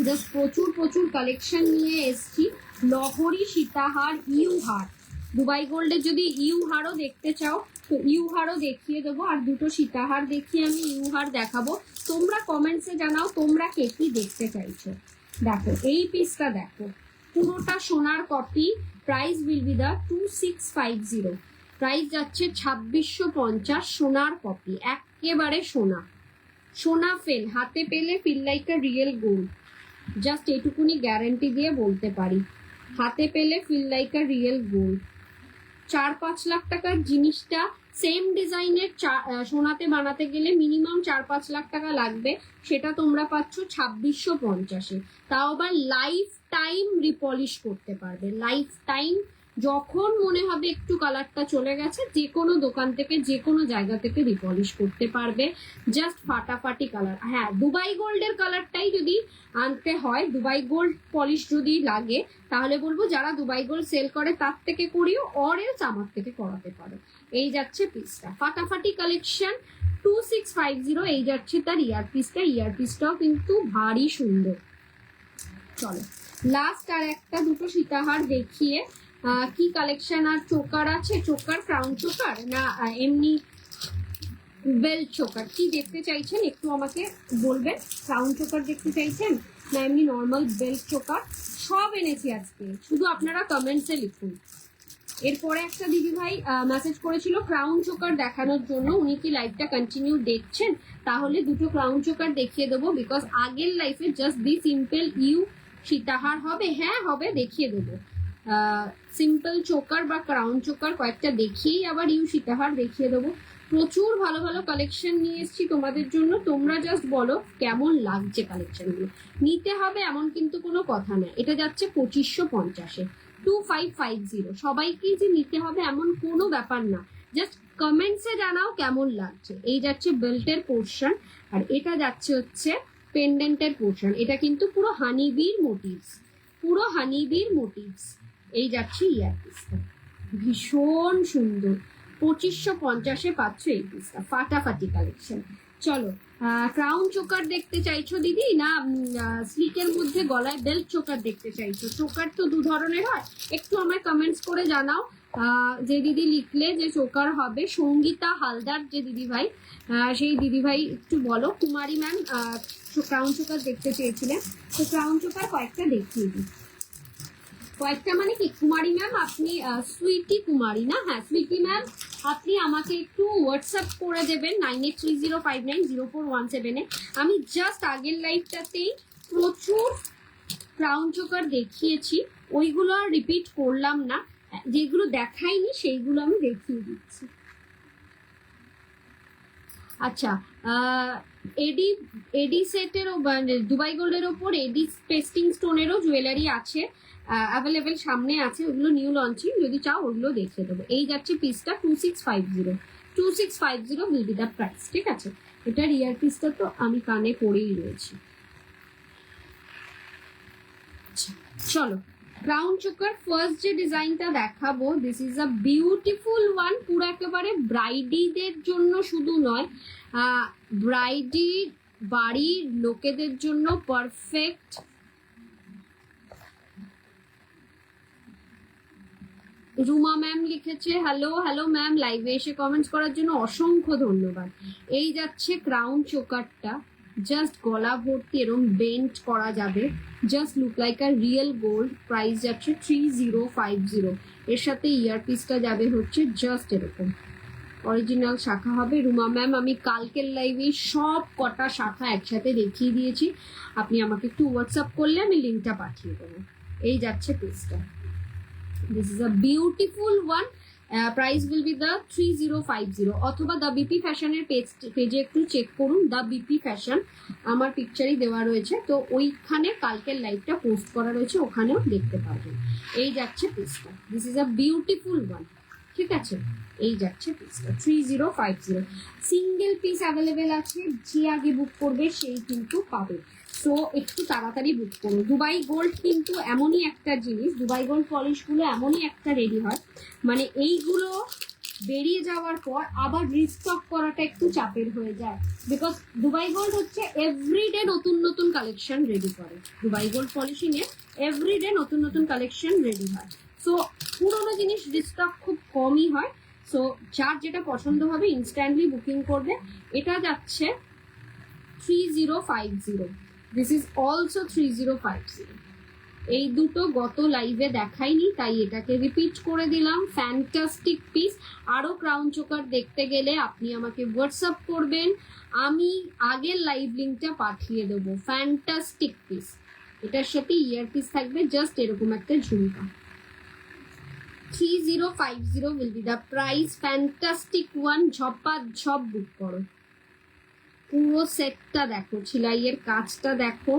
জাস্ট প্রচুর প্রচুর কালেকশন নিয়ে এসছি। লহরি সীতাহার, ইউ হার, দুবাই গোল্ডের যদি ইউ হারও দেখতে চাও তো ইউ হারও দেখিয়ে দেবো, আর দুটো সীতাহার দেখিয়ে আমি ইউ হার দেখাবো। তোমরা কমেন্টসে জানাও তোমরা কে কি দেখতে চাইছো। দেখো এই পিসটা দেখো, পুরোটা সোনার copy, price will be the 2650, price যাচ্ছে 2650, সোনার কপি, একেবারে সোনা, সোনা ফেল, হাতে পেলে feel like a real gold, just এটুকুনি গ্যারান্টি দিয়ে বলতে পারি, হাতে পেলে feel like a real gold. 4-5 lakh টাকার জিনিসটা সেম ডিজাইনের সোনাতে বানাতে গেলে মিনিমাম 4-5 লাখ টাকা লাগবে, সেটা তোমরা পাচ্ছ 2650-এ, তাও আবার লাইফ টাইম রিপলিশ করতে পারবে, লাইফ টাইম। যখন মনে হবে একটু কালারটা চলে গেছে, যে কোনো দোকান থেকে যে কোনো জায়গা থেকে রিপলিশ করতে পারবে, জাস্ট ফাটাফাটি কালার। হ্যাঁ, দুবাই গোল্ডের কালারটাই যদি আনতে হয়, দুবাই গোল্ড পলিশ যদি লাগে, তাহলে বলবো যারা দুবাই গোল্ড সেল করে তার থেকে করিও, অর এলস আমার থেকে করাতে পারো। এই যাচ্ছে পিসটা, ফাটাফাটি কালেকশন, 2650। এই যাচ্ছে তার ইয়ার পিসটা, ইয়ার পিসটাও কিন্তু ভারী সুন্দর। চলো লাস্ট আর একটা দুটো সীতাহার দেখিয়ে কি কালেকশন। আর চোকার আছে, চোকার ক্রাউন চোকার না এমনি বেল্ট চোকার, কি দেখতে চাইছেন একটু আমাকে বলবেন। ক্রাউন চোকার দেখতে চাইছেন না এমনি নর্মাল বেল্ট চোকার, সব এনেছি আজকে, শুধু আপনারা কমেন্টসে লিখুন। এরপরে একটা দিদি ভাই মেসেজ করেছিল ক্রাউন চোকার দেখানোর জন্য, উনি কি লাইভটা কন্টিনিউ দেখছেন, তাহলে দুটো ক্রাউন চোকার দেখিয়ে দেবো, বিকজ আগের লাইফে জাস্ট দি সিম্পল ইউ সীতাহার হবে, হ্যাঁ হবে, দেখিয়ে দেবো। সিম্পল চোকার বা ক্রাউন চোকার কয়েকটা দেখিয়েই আবার ইউ সীতাহার দেখিয়ে দেবো। প্রচুর ভালো ভালো কালেকশন নিয়ে এসেছি তোমাদের জন্য, তোমরা জাস্ট বলো কেমন লাগছে কালেকশনগুলো। নিতে হবে এমন কিন্তু কোনো কথা না, এটা যাচ্ছে 2550-এ, 2550। সবাইকেই যে নিতে হবে এমন কোনো ব্যাপার না, জাস্ট কমেন্টসে জানাও কেমন লাগছে। এই যাচ্ছে বেল্টের পোর্শন, আর এটা যাচ্ছে হচ্ছে পেন্ডেন্টের পোর্শন, এটা কিন্তু পুরো হানিবির মোটিভস, পুরো হানিবির মোটিভস। এই যাচ্ছে ইয়ারপিসটা, ভীষণ সুন্দর, 2550-এ পাচ্ছ এই পিসটা, ফাটাফাটি কালেকশন। চলো ক্রাউন চোকার দেখতে চাইছো দিদি, না স্লিকের মধ্যে গলায় বেল্ট চোকার দেখতে চাইছো? চোকার তো দু ধরনের হয়, একটু আমায় কমেন্টস করে জানাও। যে দিদি লিখলে যে চোকার হবে, সঙ্গীতা হালদার যে দিদি ভাই, সেই দিদি ভাই একটু বলো। কুমারী ম্যাম ক্রাউন চোকার দেখতে চেয়েছিলেন, তো ক্রাউন চোকার কয়েকটা দেখিয়ে দিই। কয়েকটা মানে কি কুমারী ম্যাম, আপনি সুইটি কুমারী না? হ্যাঁ সুইটি ম্যাম, আপনি আমাকে একটু হোয়াটসঅ্যাপ করে দেবেন 9830590417-এ। আমি জাস্ট আগের লাইভটাতেই প্রচুর ক্রাউন চোকার দেখিয়েছি, ওইগুলো আর রিপিট করলাম না, যেগুলো দেখাইনি সেইগুলো আমি দেখিয়ে দিচ্ছি। আচ্ছা, এডি এডি সেটের দুবাই গোল্ডের ওপর এডি পেস্টিং স্টোনেরও জুয়েলারি আছে, অ্যাভেলেবেল সামনে আছে, ওগুলো নিউ লঞ্চিং, যদি চাও ওগুলো দেখিয়ে দেবো। এই যাচ্ছে পিসটা 2650 উইল বি দ্য প্রাইস, ঠিক আছে। এটার ইয়ার পিসটা তো আমি কানে পরেই রয়েছি। চলো ক্রাউন চোকার ফার্স্ট যে ডিজাইনটা দেখাবো, this is a beautiful one, পুরো একেবারে ব্রাইডিদের জন্য শুধু নয়, ব্রাইডি বাড়ির লোকেদের জন্য পারফেক্ট। রুমা ম্যাম লিখেছে হ্যালো হ্যালো ম্যাম, লাইভে এসে কমেন্টস করার জন্য অসংখ্য ধন্যবাদ। এই যাচ্ছে ক্রাউন চোকারটা, জাস্ট গলা ভর্তি এরকম বেন্ট করা যাবে, just look like a real gold, price যাচ্ছে 3050। এর সাথে ইয়ারপিসটা যাবে হচ্ছে জাস্ট এরকম অরিজিনাল শাখা হবে। রুমা ম্যাম আমি কালকের লাইভে সব কটা শাখা একসাথে দেখিয়ে দিয়েছি, আপনি আমাকে একটু হোয়াটসঅ্যাপ করলে আমি লিঙ্কটা পাঠিয়ে দেবো। এই যাচ্ছে পিসটা, this is a beautiful one, price will be the 3050, অথবা দ্য বিপি ফ্যাশনের পেজে একটু চেক করুন, দ্য বিপি ফ্যাশন আমার পিকচারই দেওয়া রয়েছে, তো ওইখানে কালকের লাইভটা পোস্ট করা রয়েছে, ওখানেও দেখতে পারবেন। এই যাচ্ছে পিসটা, this is a beautiful one, ঠিক আছে। এই যাচ্ছে পিসটা 3050, সিঙ্গেল পিস অ্যাভেলেবেল আছে, যে আগে বুক করবে সেই কিন্তু পাবে। সো একটু তাড়াতাড়ি বুক করুন। দুবাই গোল্ড কিন্তু এমনই একটা জিনিস, দুবাই গোল্ড পলিশগুলো এমনই একটা রেডি হয়, মানে এইগুলো বেরিয়ে যাওয়ার পর আবার রিস্টক করাটা একটু চাপের হয়ে যায়, বিকজ দুবাই গোল্ড হচ্ছে এভরিডে নতুন নতুন কালেকশন রেডি করে। দুবাই গোল্ড পলিশিং এ এভরিডে নতুন নতুন কালেকশন রেডি হয়। সো পুরোনো জিনিস রিস্টক খুব কমই হয়। সো যার যেটা পছন্দ হবে ইনস্ট্যান্টলি বুকিং করবে। এটা যাচ্ছে 3050, দিস ইজ অলসো 3050। এই দুটো গত লাইভে দেখাইনি, তাই এটাকে রিপিট করে দিলাম। Fantastic piece. আরো ক্রাউন চোকার দেখতে গেলে আপনি আমাকে হোয়াটসঅ্যাপ করবেন, আমি আগের লাইভ লিঙ্কটা পাঠিয়ে দেবো। ফ্যান্টাস্টিক পিস, এটার সাথে ইয়ার পিস থাকবে, জাস্ট এরকম একটা ঝুমকা। 3050 will be the price. Fantastic one, ঝপ বুক করো। পুরো সেটটা দেখো, সেলাইয়ের কাজটা দেখো,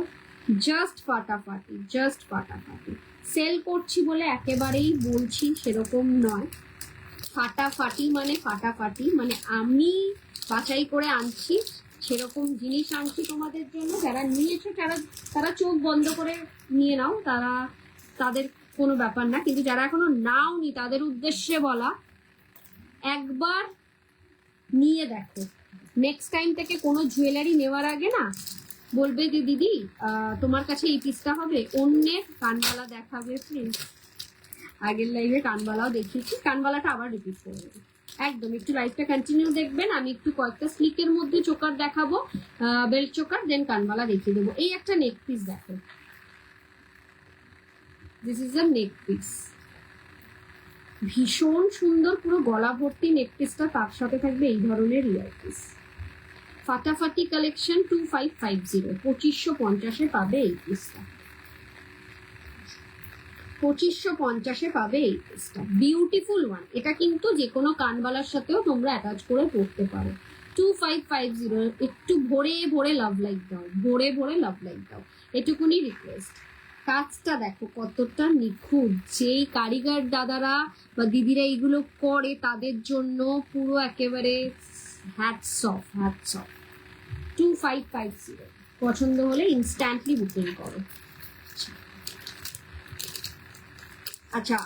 জাস্ট ফাটাফাটি, জাস্ট ফাটাফাটি। সেল করছি বলে একেবারেই বলছি সেরকম নয়, ফাটাফাটি মানে ফাটাফাটি, মানে আমি বাছাই করে আনছি, সেরকম জিনিস আনছি তোমাদের জন্য। যারা নিয়েছো তারা চোখ বন্ধ করে নিয়ে নাও, তাদের কোনো ব্যাপার না, কিন্তু যারা এখনো নাওনি তাদের উদ্দেশ্যে বলা, একবার নিয়ে দেখো। নেক্সট টাইম থেকে কোনো জুয়েলারি নেওয়ার আগে না বলবে যে দিদি তোমার কাছে এই পিসটা হবে, অন্যের কানবালা দেখাবে প্লিজ। আগের লাইভে কানবালাও দেখিয়েছি, কানবালাটা আবার রিপিট করে দেবো। একদম একটু লাইভটা কন্টিনিউ দেখবেন, আমি একটু কয়েকটা স্লিকের মধ্যে চোকার দেখাবো, বেল্ট চোকার, দেন কানবালা দেখিয়ে দেবো। এই একটা নেক পিস দেখো, this is a neck piece, ভীষণ সুন্দর, পুরো গলা ভর্তি নেক পিসটা, তার সাথে থাকবে এই ধরনের ইয়ার পিস। ফাটাফাটি কালেকশন 2550, 2550 পাবে এই পিসটা, 2550 পাবে এই পিসটা। বিউটিফুল ওয়ান, এটা কিন্তু যে কোনো কানবালার সাথেও তোমরা অ্যাটাচ করে পড়তে পারো। 2550, একটু ভরে ভরে লাভ লাইক দাও, ভরে ভরে লাভ লাইক দাও, এটুকুনি রিকোয়েস্ট। কাজটা দেখো কতটা নিখুঁত, যেই কারিগর দাদারা বা দিদিরা এইগুলো করে তাদের জন্য পুরো একেবারে হ্যাটস অফ, হ্যাটস অফ। 2550, পছন্দ হলে ইনস্ট্যান্টলি বুকিং করো। আচ্ছা,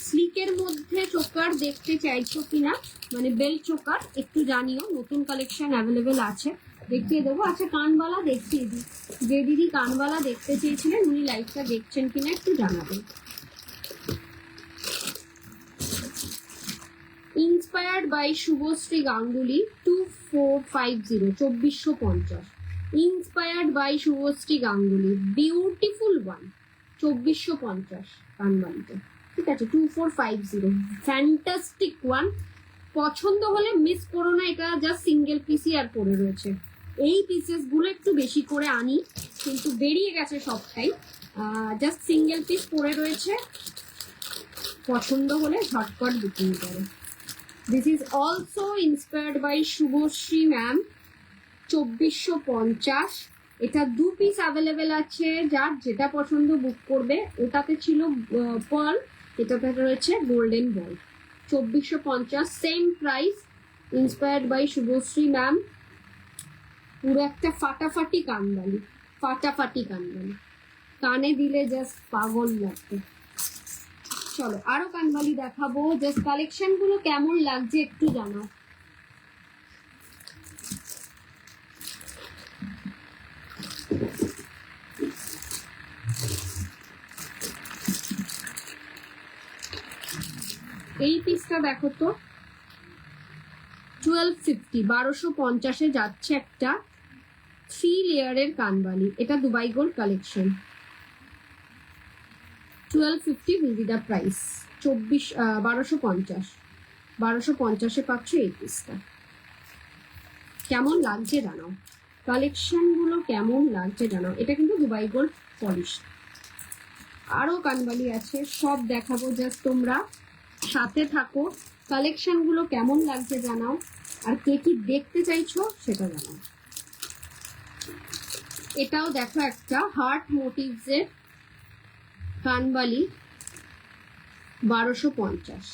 স্লিকের মধ্যে চোকার দেখতে চাইছো কিনা, মানে বেল্ট চোকার, একটু জানিও, নতুন কালেকশন অ্যাভেলেবেল আছে, দেখিয়ে দেবো। আচ্ছা, কানবালা দেখিয়ে দিই, যে দিদি কানবালা দেখতে চেয়েছিলেন উনি লাইভটা দেখছেন কিনা একটু জানাবেন। Inspired by Subhashree Ganguly, 2450, 2450। Inspired by Subhashree Ganguly, beautiful one, 2450 কানবালিতে, ঠিক আছে। 2450, ফ্যান্টাস্টিক ওয়ান। পছন্দ হলে মিস করো না, এটা জাস্ট সিঙ্গেল পিসই আর পড়ে রয়েছে। এই পিসেস গুলো একটু বেশি করে আনি, কিন্তু বেরিয়ে গেছে সবটাই, জাস্ট সিঙ্গেল পিস পড়ে রয়েছে। পছন্দ হলে ঝটপট বুকিং করো। This is also inspired by Subhashree ma'am, 2450। এটা 2 পিস অ্যাভেলেবেল আছে, যার যেটা পছন্দ বুক করবে। ওটাতে ছিল পার্ল, এটাতে রয়েছে golden ball. 2450, same price, inspired by Subhashree ma'am. পুরো একটা ফাটাফাটি কানবালি, ফাটাফাটি কানবালি, কানে দিলে জাস্ট পাগল লাগবে। চলো আরো কানবালি দেখাবো, জাস্ট কালেকশন গুলো কেমন লাগছে একটু জানাও। এই পিসটা দেখো তো, 1250, 1250 যাচ্ছে একটা 3 লেয়ারের কানবালি। এটা Dubai gold collection, 1250 will be the price। 1250, 1250 পাচ্ছ এই পিসটা। কেমন লাগছে জানাও, কালেকশন গুলো কেমন লাগছে জানাও। এটা কিন্তু দুবাই গোল্ড পলিশ। আরো কানবালি আছে, সব দেখাবো, জাস্ট তোমরা সাথে থাকো। কালেকশন গুলো কেমন লাগছে জানাও, আর কে কি দেখতে চাইছো সেটা জানাও। এটাও দেখো, একটা হার্ট মোটিভস এর কানবালি, 1250।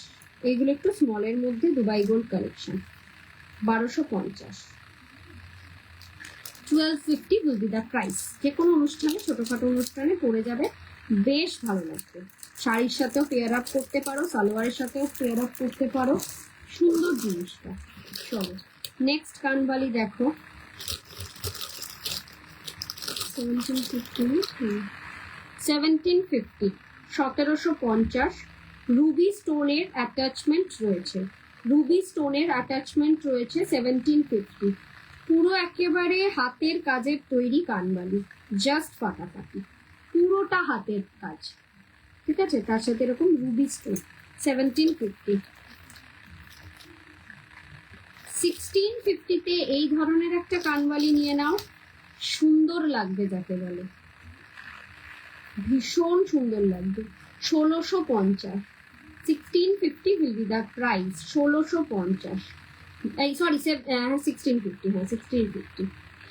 এইগুলো একটু স্মলের মধ্যে, Dubai gold collection, 1250। 1250 will be the price। যে কোনো অনুষ্ঠানে, ছোটখাটো অনুষ্ঠানে পরে যাবে, বেশ ভালো লাগবে। শাড়ির সাথেও পেয়ার আপ করতে পারো, সালোয়ারের সাথেও পেয়ার আপ করতে পারো, সুন্দর জিনিসটা। চলো নেক্সট কানবালি দেখো। 1750 রুবি স্টোনের অ্যাটাচমেন্ট রয়েছে, রুবি স্টোনের অ্যাটাচমেন্ট রয়েছে 1750। পুরো একেবারে হাতের কাজের তৈরি কানবালি, জাস্ট ফাটাফাটি, পুরোটা হাতের কাজ, ঠিক আছে। তার সাথে এরকম রুবি স্টোন, 1750। 1650-তে এই ধরনের একটা কানবালি নিয়ে নাও, সুন্দর লাগবে, যাকে বলে ভীষণ সুন্দর লাগবে। 1650, 1650 will be the price, 1650। Sorry, 1650, হ্যাঁ 1650।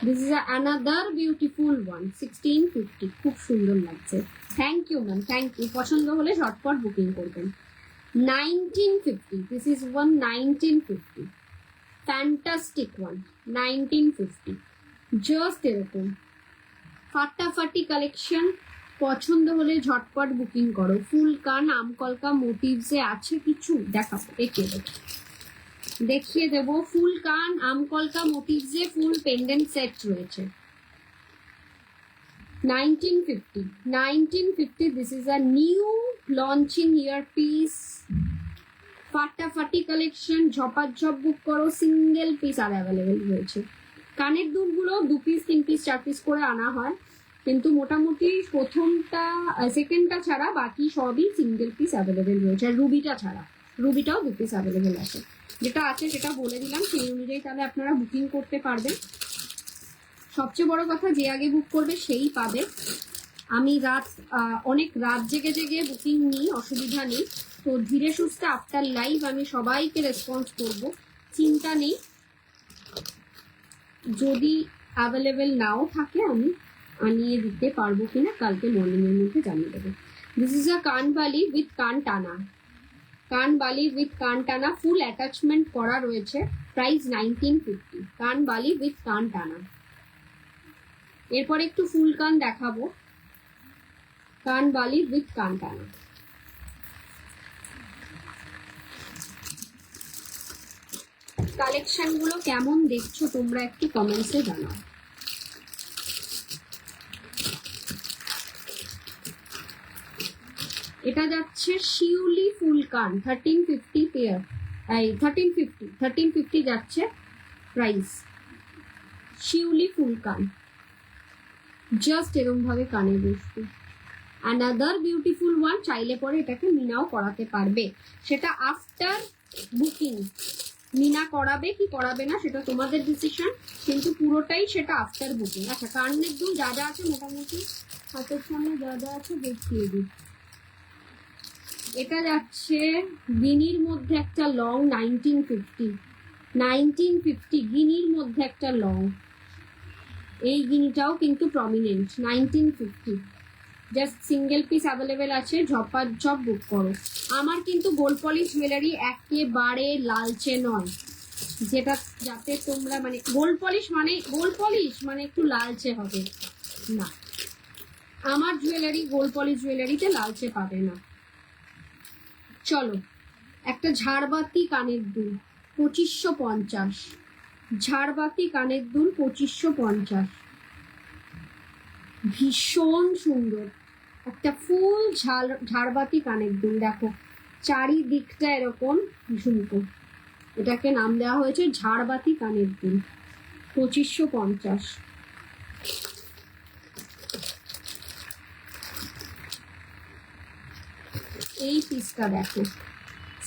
This is another beautiful one, 1650, খুব সুন্দর লাগছে। Thank you ma'am, thank you. পছন্দ হলে ঝটপট বুকিং করবেন। 1950, this is one 1950, fantastic one, 1950, just এরকম ফাটাফাটি কালেকশন। পছন্দ হলে ঝটপট বুকিং করো। ফুল কান আমকলকা মোটিভসে আছে কিছু, দেখাবো, দেখিয়ে দেবো। ফুল কান আমকলকা মোটিভসে ফুল পেন্ডেন্ট সেট রয়েছে। 1950, 1950, this is a new launching earpiece, ফাটাফাটি কালেকশন। ঝপাঝপ বুক করো, সিঙ্গেল পিস আর অ্যাভেলেবেল রয়েছে। কানের দুলগুলো 2 পিস 3 পিস 4 পিস করে আনা হয়, কিন্তু মোটামুটি প্রথমটা সেকেন্ডটা ছাড়া বাকি সবই সিঙ্গেল পিস অ্যাভেলেবেল রয়েছে, আর রুবিটা ছাড়া, রুবিটাও 2 পিস অ্যাভেলেবেল আছে। যেটা আছে সেটা বলে দিলাম, সেই অনুযায়ী তাহলে আপনারা বুকিং করতে পারবেন। সবচেয়ে বড় কথা, যে আগে বুক করবে সেই পাবে। আমি অনেক রাত জেগে জেগে বুকিং নিই, অসুবিধা নেই। তো ধীরে সুস্থে আফটার লাইভ আমি সবাইকে রেসপন্স করব, চিন্তা নেই। যদি অ্যাভেলেবেল নাও থাকে আমি আনিয়ে দিতে পারবো কিনা কালকে মর্নিং এর মধ্যে জানিয়ে দেবো। দিস ইজ আ কানবালি উইথ কান টানা, কানবালি উইথ কান টানা, ফুল অ্যাটাচমেন্ট করা রয়েছে, প্রাইস 1950, কানবালি উইথ কান টানা। এরপর একটু ফুল কান দেখাবো, কানবালি উইথ কান টানা। কালেকশন গুলো কেমন দেখছো তোমরা একটু কমেন্টসে জানাও। এটা যাচ্ছে শিউলি ফুল কান, 1350 পেয়ার, 1350 যাচ্ছে প্রাইস। শিউলি ফুল কান, জাস্ট এরকম ভাবে কানে বসবে। অ্যানাদার বিউটিফুল ওয়ান, চাইলে পরে এটাকে মিনাও করাতে পারবে, সেটা আফটার বুকিং। মিনা করাবে কি করাবে না সেটা তোমাদের ডিসিশন, কিন্তু পুরোটাই সেটা আফটার বুকিং। আচ্ছা, কানের দুল যা যা আছে মোটামুটি হাতের সামনে যা যা আছে দেখিয়ে দিই। এটা যাচ্ছে গিনির মধ্যে একটা লং, 1950 গিনির মধ্যে একটা লং। এই গিনিটাও কিন্তু prominent, 1950, just single piece available আছে, ঝপাঝপ বুক করো। আমার কিন্তু গোল্ড পলিশ জুয়েলারি একেবারে লালচে নয়, যেটা যাতে তোমরা মানে গোল্ড পলিশ মানে একটু লালচে হবে না। আমার জুয়েলারি গোল্ড পলিশ জুয়েলারিতে লালচে পাবে না। চলো, একটা ঝাড়বাতি কানের দুল 2550, ঝাড়বাতি কানের দুল 2550, ভীষণ সুন্দর একটা ফুল ঝাড়বাতি কানের দুল। দেখো চারিদিকটা এরকম ঝুমকো, এটাকে নাম দেওয়া হয়েছে ঝাড়বাতি কানের দুল, 2550। এই পিসটা দেখো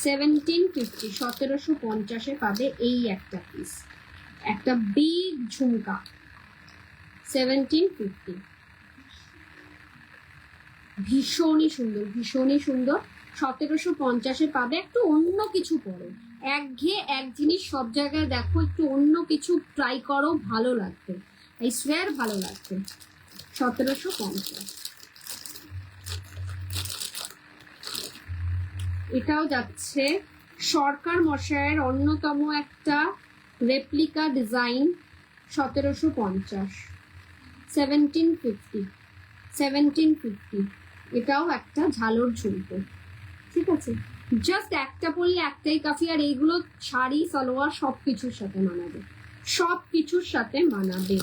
1750, 1750 পাবে এই একটা পিস, একটা বিগ ঝুমকা, 1750, ভীষণই সুন্দর, ভীষণই সুন্দর। 1750 পাবে। একটু অন্য কিছু পরো, একঘেয়ে এক জিনিস সব জায়গায় দেখো, একটু অন্য কিছু ট্রাই করো, ভালো লাগবে, এই সোয়ার ভালো লাগবে। 1750। এটাও যাচ্ছে সরকার মশাইয়ের অন্যতম একটা রেপ্লিকা ডিজাইন, 1750, 1750, 1750। এটাও একটা ঝালর ঝুমকো, ঠিক আছে। জাস্ট একটা পরলে একটাই কাফি, আর এইগুলো শাড়ি সালোয়ার সব কিছুর সাথে মানাবে, সব কিছুর সাথে মানাবে।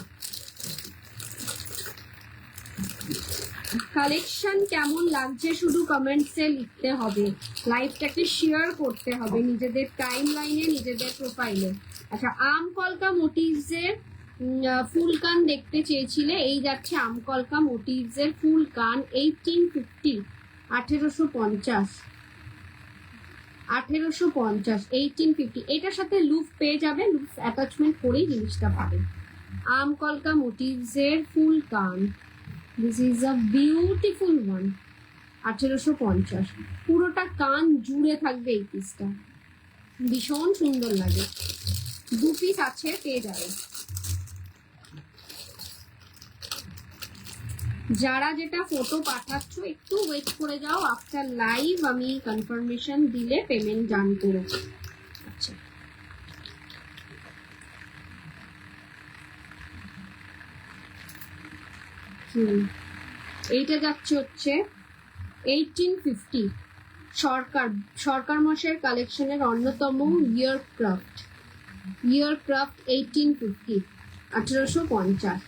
কালেকশন কেমন লাগছে শুধু কমেন্টসে লিখতে হবে, লাইভটাকে শেয়ার করতে হবে নিজেদের টাইম লাইনে, নিজেদের প্রোফাইলে। আচ্ছা, আমকলকা মোটিভসের ফুল কান দেখতে চেয়েছিলে, এই যাচ্ছে আমকলকা মোটিভসের ফুল কান 1850, 1850, 1850, 1850। এটার সাথে লুপ পেয়ে যাবে, লুপ অ্যাটাচমেন্ট করেই জিনিসটা পাবে। আমকলকা মোটিভসের ফুল কান, this is a beautiful one, 1850। পুরোটা কান জুড়ে থাকবে এই পিসটা, ভীষণ সুন্দর লাগে। 2 পিস আছে, পেয়ে যাবে। যারা যেটা ফটো পাঠাচ্ছ একটু ওয়েট করে যাও, আফটার লাইভ আমি কনফার্মেশন দিলে পেমেন্ট ডান করো। আচ্ছা, এইটা যাচ্ছে হচ্ছে 1850, সরকার মশাইয়ের কালেকশনের অন্যতম ইয়ারক্রাফট, 1850, 1850।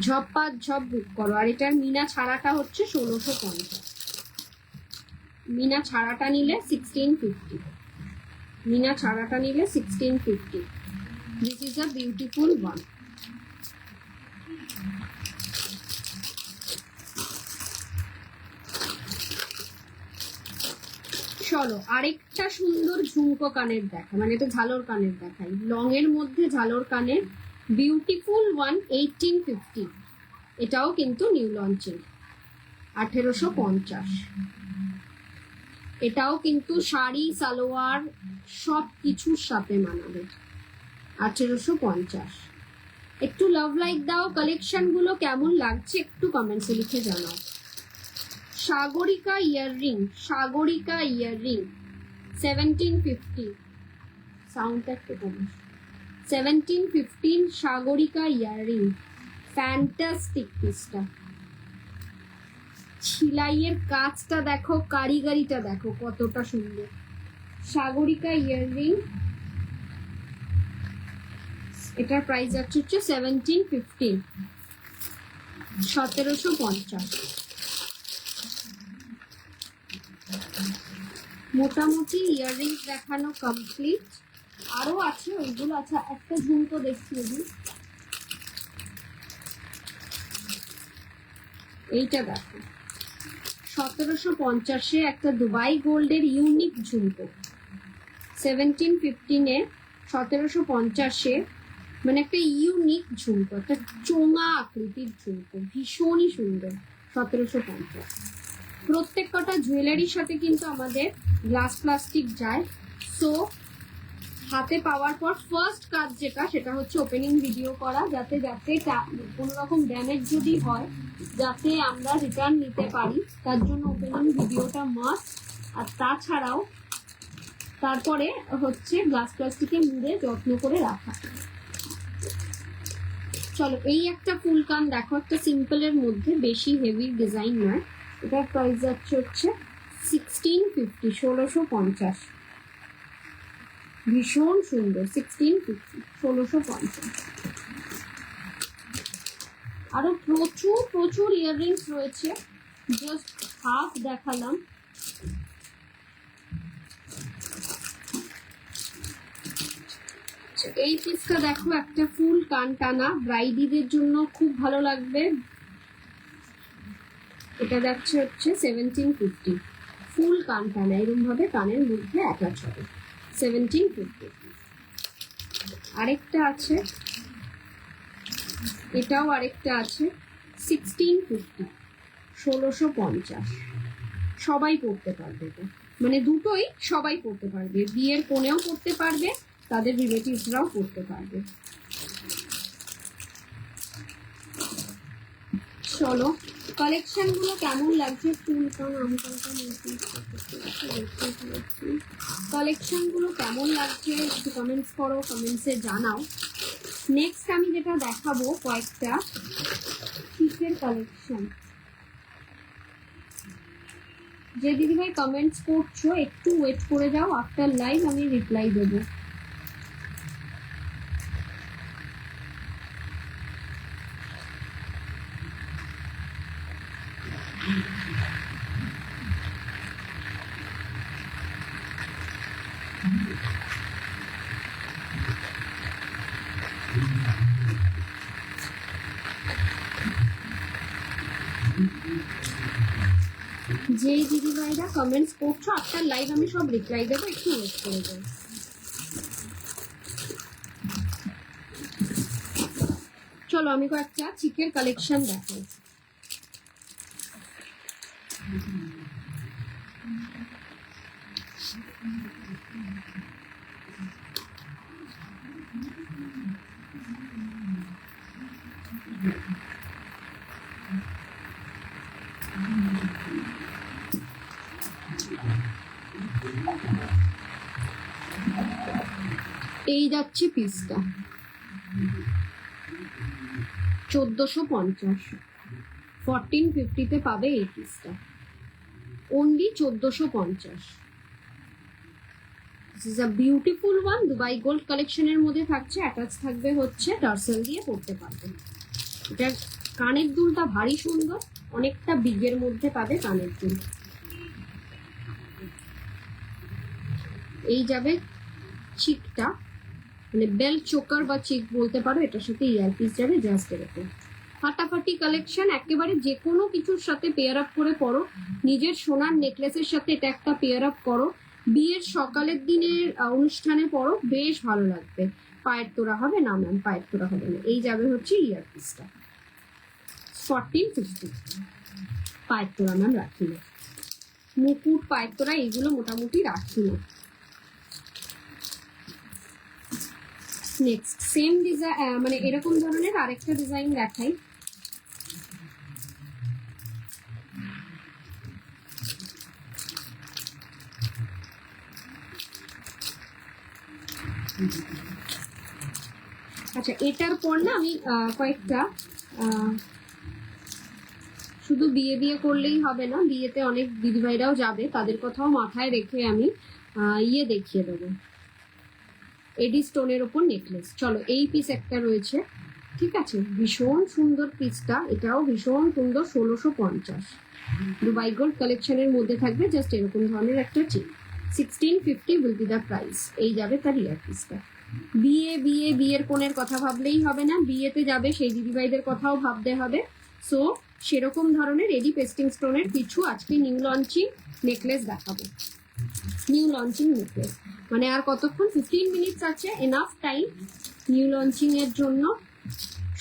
ঝপ্পাত ঝপ বুক করো। আর এটার মিনা ছাড়াটা হচ্ছে 1650, মিনা ছাড়াটা নিলে 1650, মিনা ছাড়াটা নিলে 1650। This is a beautiful one. চলো আরেকটা সুন্দর ঝুমকো কানের দেখা, মানে এটা ঝালর কানের দেখাই, লং এর মধ্যে ঝালর কানের, বিউটিফুল ওয়ান, 1850। এটাও কিন্তু নিউ লঞ্চিং, 1850। এটাও কিন্তু শাড়ি সালোয়ার সব কিছুর সাথে মানাবে, 1850। একটু লাভ লাইক দাও, কালেকশন গুলো কেমন লাগছে একটু কমেন্টসে লিখে জানাও। সাগরিকা ইয়াররিং, সাগরিকা ইয়াররিং 1750, সাউন্ডটা একটু কমে, 1715 সাগরিকা ইয়াররিং, ফ্যান্টাস্টিক পিসটা। ছিলাইয়ের কাজটা দেখো, কারিগরিটা দেখো কতটা সুন্দর। সাগরিকা ইয়াররিং, এটার প্রাইস যাচ্ছে হচ্ছে 1715, 1750। মোটামুটি ইয়াররিংস দেখানো কমপ্লিট, আরো আছে ওইগুলো। আচ্ছা, একটা ঝুমকো দেখছি, এইটা দেখো 1750-এ একটা দুবাই গোল্ডের ইউনিক ঝুমকো, 1715-এ 1750-এ, মানে একটা ইউনিক ঝুমকো, একটা চোঙা আকৃতির ঝুমকো, ভীষণই সুন্দর, 1750। প্রত্যেক কটা জুয়েলারির সাথে কিন্তু আমাদের গ্লাস প্লাস্টিক যায়। সো হাতে পাওয়ার পর ফার্স্ট কাজ যেটা, সেটা হচ্ছে ওপেনিং ভিডিও করা, যাতে কোনো রকম ড্যামেজ যদি হয় যাতে আমরা রিটার্ন নিতে পারি, তার জন্য ওপেনিং ভিডিওটা মাস্ট। আর তাছাড়াও তারপরে হচ্ছে গ্লাস প্লাস্টিকে মুড়ে যত্ন করে রাখা। চলো, এই একটা ফুল কান দেখো, একটা সিম্পলের মধ্যে, বেশি হেভি ডিজাইন নয়। এটার প্রাইস যাচ্ছে হচ্ছে 1650, 1650, ভীষণ সুন্দর, 1650, 1650। আরো প্রচুর প্রচুর ইয়াররিংস রয়েছে, জাস্ট হাফ দেখালাম। এই পিসটা দেখো, একটা ফুল কান টানা, ব্রাইডিদের জন্য খুব ভালো লাগবে। এটা যাচ্ছে হচ্ছে 1750, ফুল কান টানা, এরকম ভাবে কানের মধ্যে অ্যাটাচ হবে, 1750। আরেকটা আছে, এটাও আরেকটা আছে, 1650, 1650। সবাই পড়তে পারবে, মানে দুটোই সবাই পড়তে পারবে, বিয়ের কোণেও পড়তে পারবে, তাদের রিলেটিভসরাও পড়তে পারবে। চলো, কালেকশন গুলো কেমন লাগছে, কালেকশন গুলো কেমন লাগছে একটু কমেন্টস করো, কমেন্টসে জানাও। নেক্সট আমি যেটা দেখাবো কয়েকটা চিকের কালেকশন। যে দিদিভাই কমেন্টস করছো একটু ওয়েট করে যাও, আফটার লাইভ আমি রিপ্লাই দেবো। যেই দিদিভাইরা কমেন্টস করছো আফটার লাইভ আমি সব রিপ্লাই দেবো, একটু ওয়েট করে যাও। চলো আমি কয়েকটা চিকের কালেকশন দেখাই। এই যাচ্ছে পিসটা 1450, 1450-তে পাবে এই পিসটা, only 1450। This is a beautiful one, Dubai gold কালেকশনের মধ্যে থাকছে, অ্যাটাচ থাকবে হচ্ছে টার্সেল দিয়ে পড়তে পারবে। এটার কানের দুলটা ভারী সুন্দর, অনেকটা বিগের মধ্যে পাবে কানের দুল। এই যাবে চিকটা, মানে বেল চোকার বা চিক বলতে পারো, এটার সাথে ইয়ারপিস যাবে জাস্ট এরকম। ফাটাফাটি কালেকশন, একেবারে যে কোনো কিছুর সাথে পেয়ার আপ করে পরো। নিজের সোনার নেকলেসের সাথে এটা একটা পেয়ার আপ করো, বিয়ের সকালের দিনের অনুষ্ঠানে পরো, বেশ ভালো লাগবে। পায়ের তোরা হবে না ম্যাম, পায়ের তোরা হবে না। এই যাবে হচ্ছে ইয়ারপিসটা 1450, পায়ের তোরা ম্যাম রাখি না, মুকুট পায়ের তোরা এগুলো মোটামুটি রাখি না। নেক্সট সেম ডিজাইন, মানে এরকম ধরনের আরেকটা ডিজাইন দেখাই। আচ্ছা, এটার পর না আমি কয়েকটা, শুধু বিয়ে বিয়ে করলেই হবে না, বিয়েতে অনেক দিদিভাইরাও যাবে, তাদের কথাও মাথায় রেখে আমি ইয়ে দেখিয়ে দেবো, এডি স্টোনের ওপর নেকলেস। চলো এই পিস একটা রয়েছে, ঠিক আছে, ভীষণ সুন্দর পিসটা, এটাও ভীষণ সুন্দর, 1650। দুবাই গোল্ড কালেকশনের মধ্যে থাকবে জাস্ট এরকম ধরনের একটা chain, 1650 will be the price. এই যাবে তার ইয়ার পিসটা। বিয়ের কোণের কথা ভাবলেই হবে না, বিয়েতে যাবে সেই দিদিভাইদের কথাও ভাবতে হবে। সো সেরকম ধরনের এডি পেস্টিং স্টোনের কিছু আজকে নিউ লঞ্চিং নেকলেস দেখাবো। নিউ লঞ্চিং নেকলেস মানে আর কতক্ষণ, 15 মিনিটস আছে, এনাফ টাইম নিউ লঞ্চিং এর জন্য।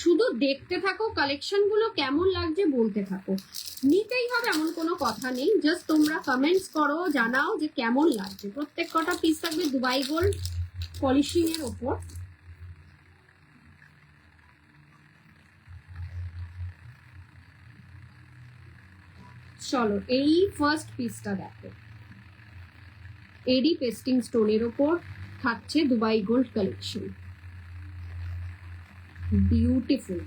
শুধু দেখতে থাকো, কালেকশন গুলো কেমন লাগছে বলতে থাকো, নিতেই হবে এমন কোনো কথা নেই, জাস্ট তোমরা কমেন্টস করো, জানাও যে কেমন লাগছে। প্রত্যেক কটা পিস থাকবে দুবাই গোল্ড পলিশিং এর ওপর। চলো এই ফার্স্ট পিসটা দেখো, এডি পেস্টিং স্টোনের ওপর থাকছে দুবাই গোল্ড কালেকশন, বিউটিফুল।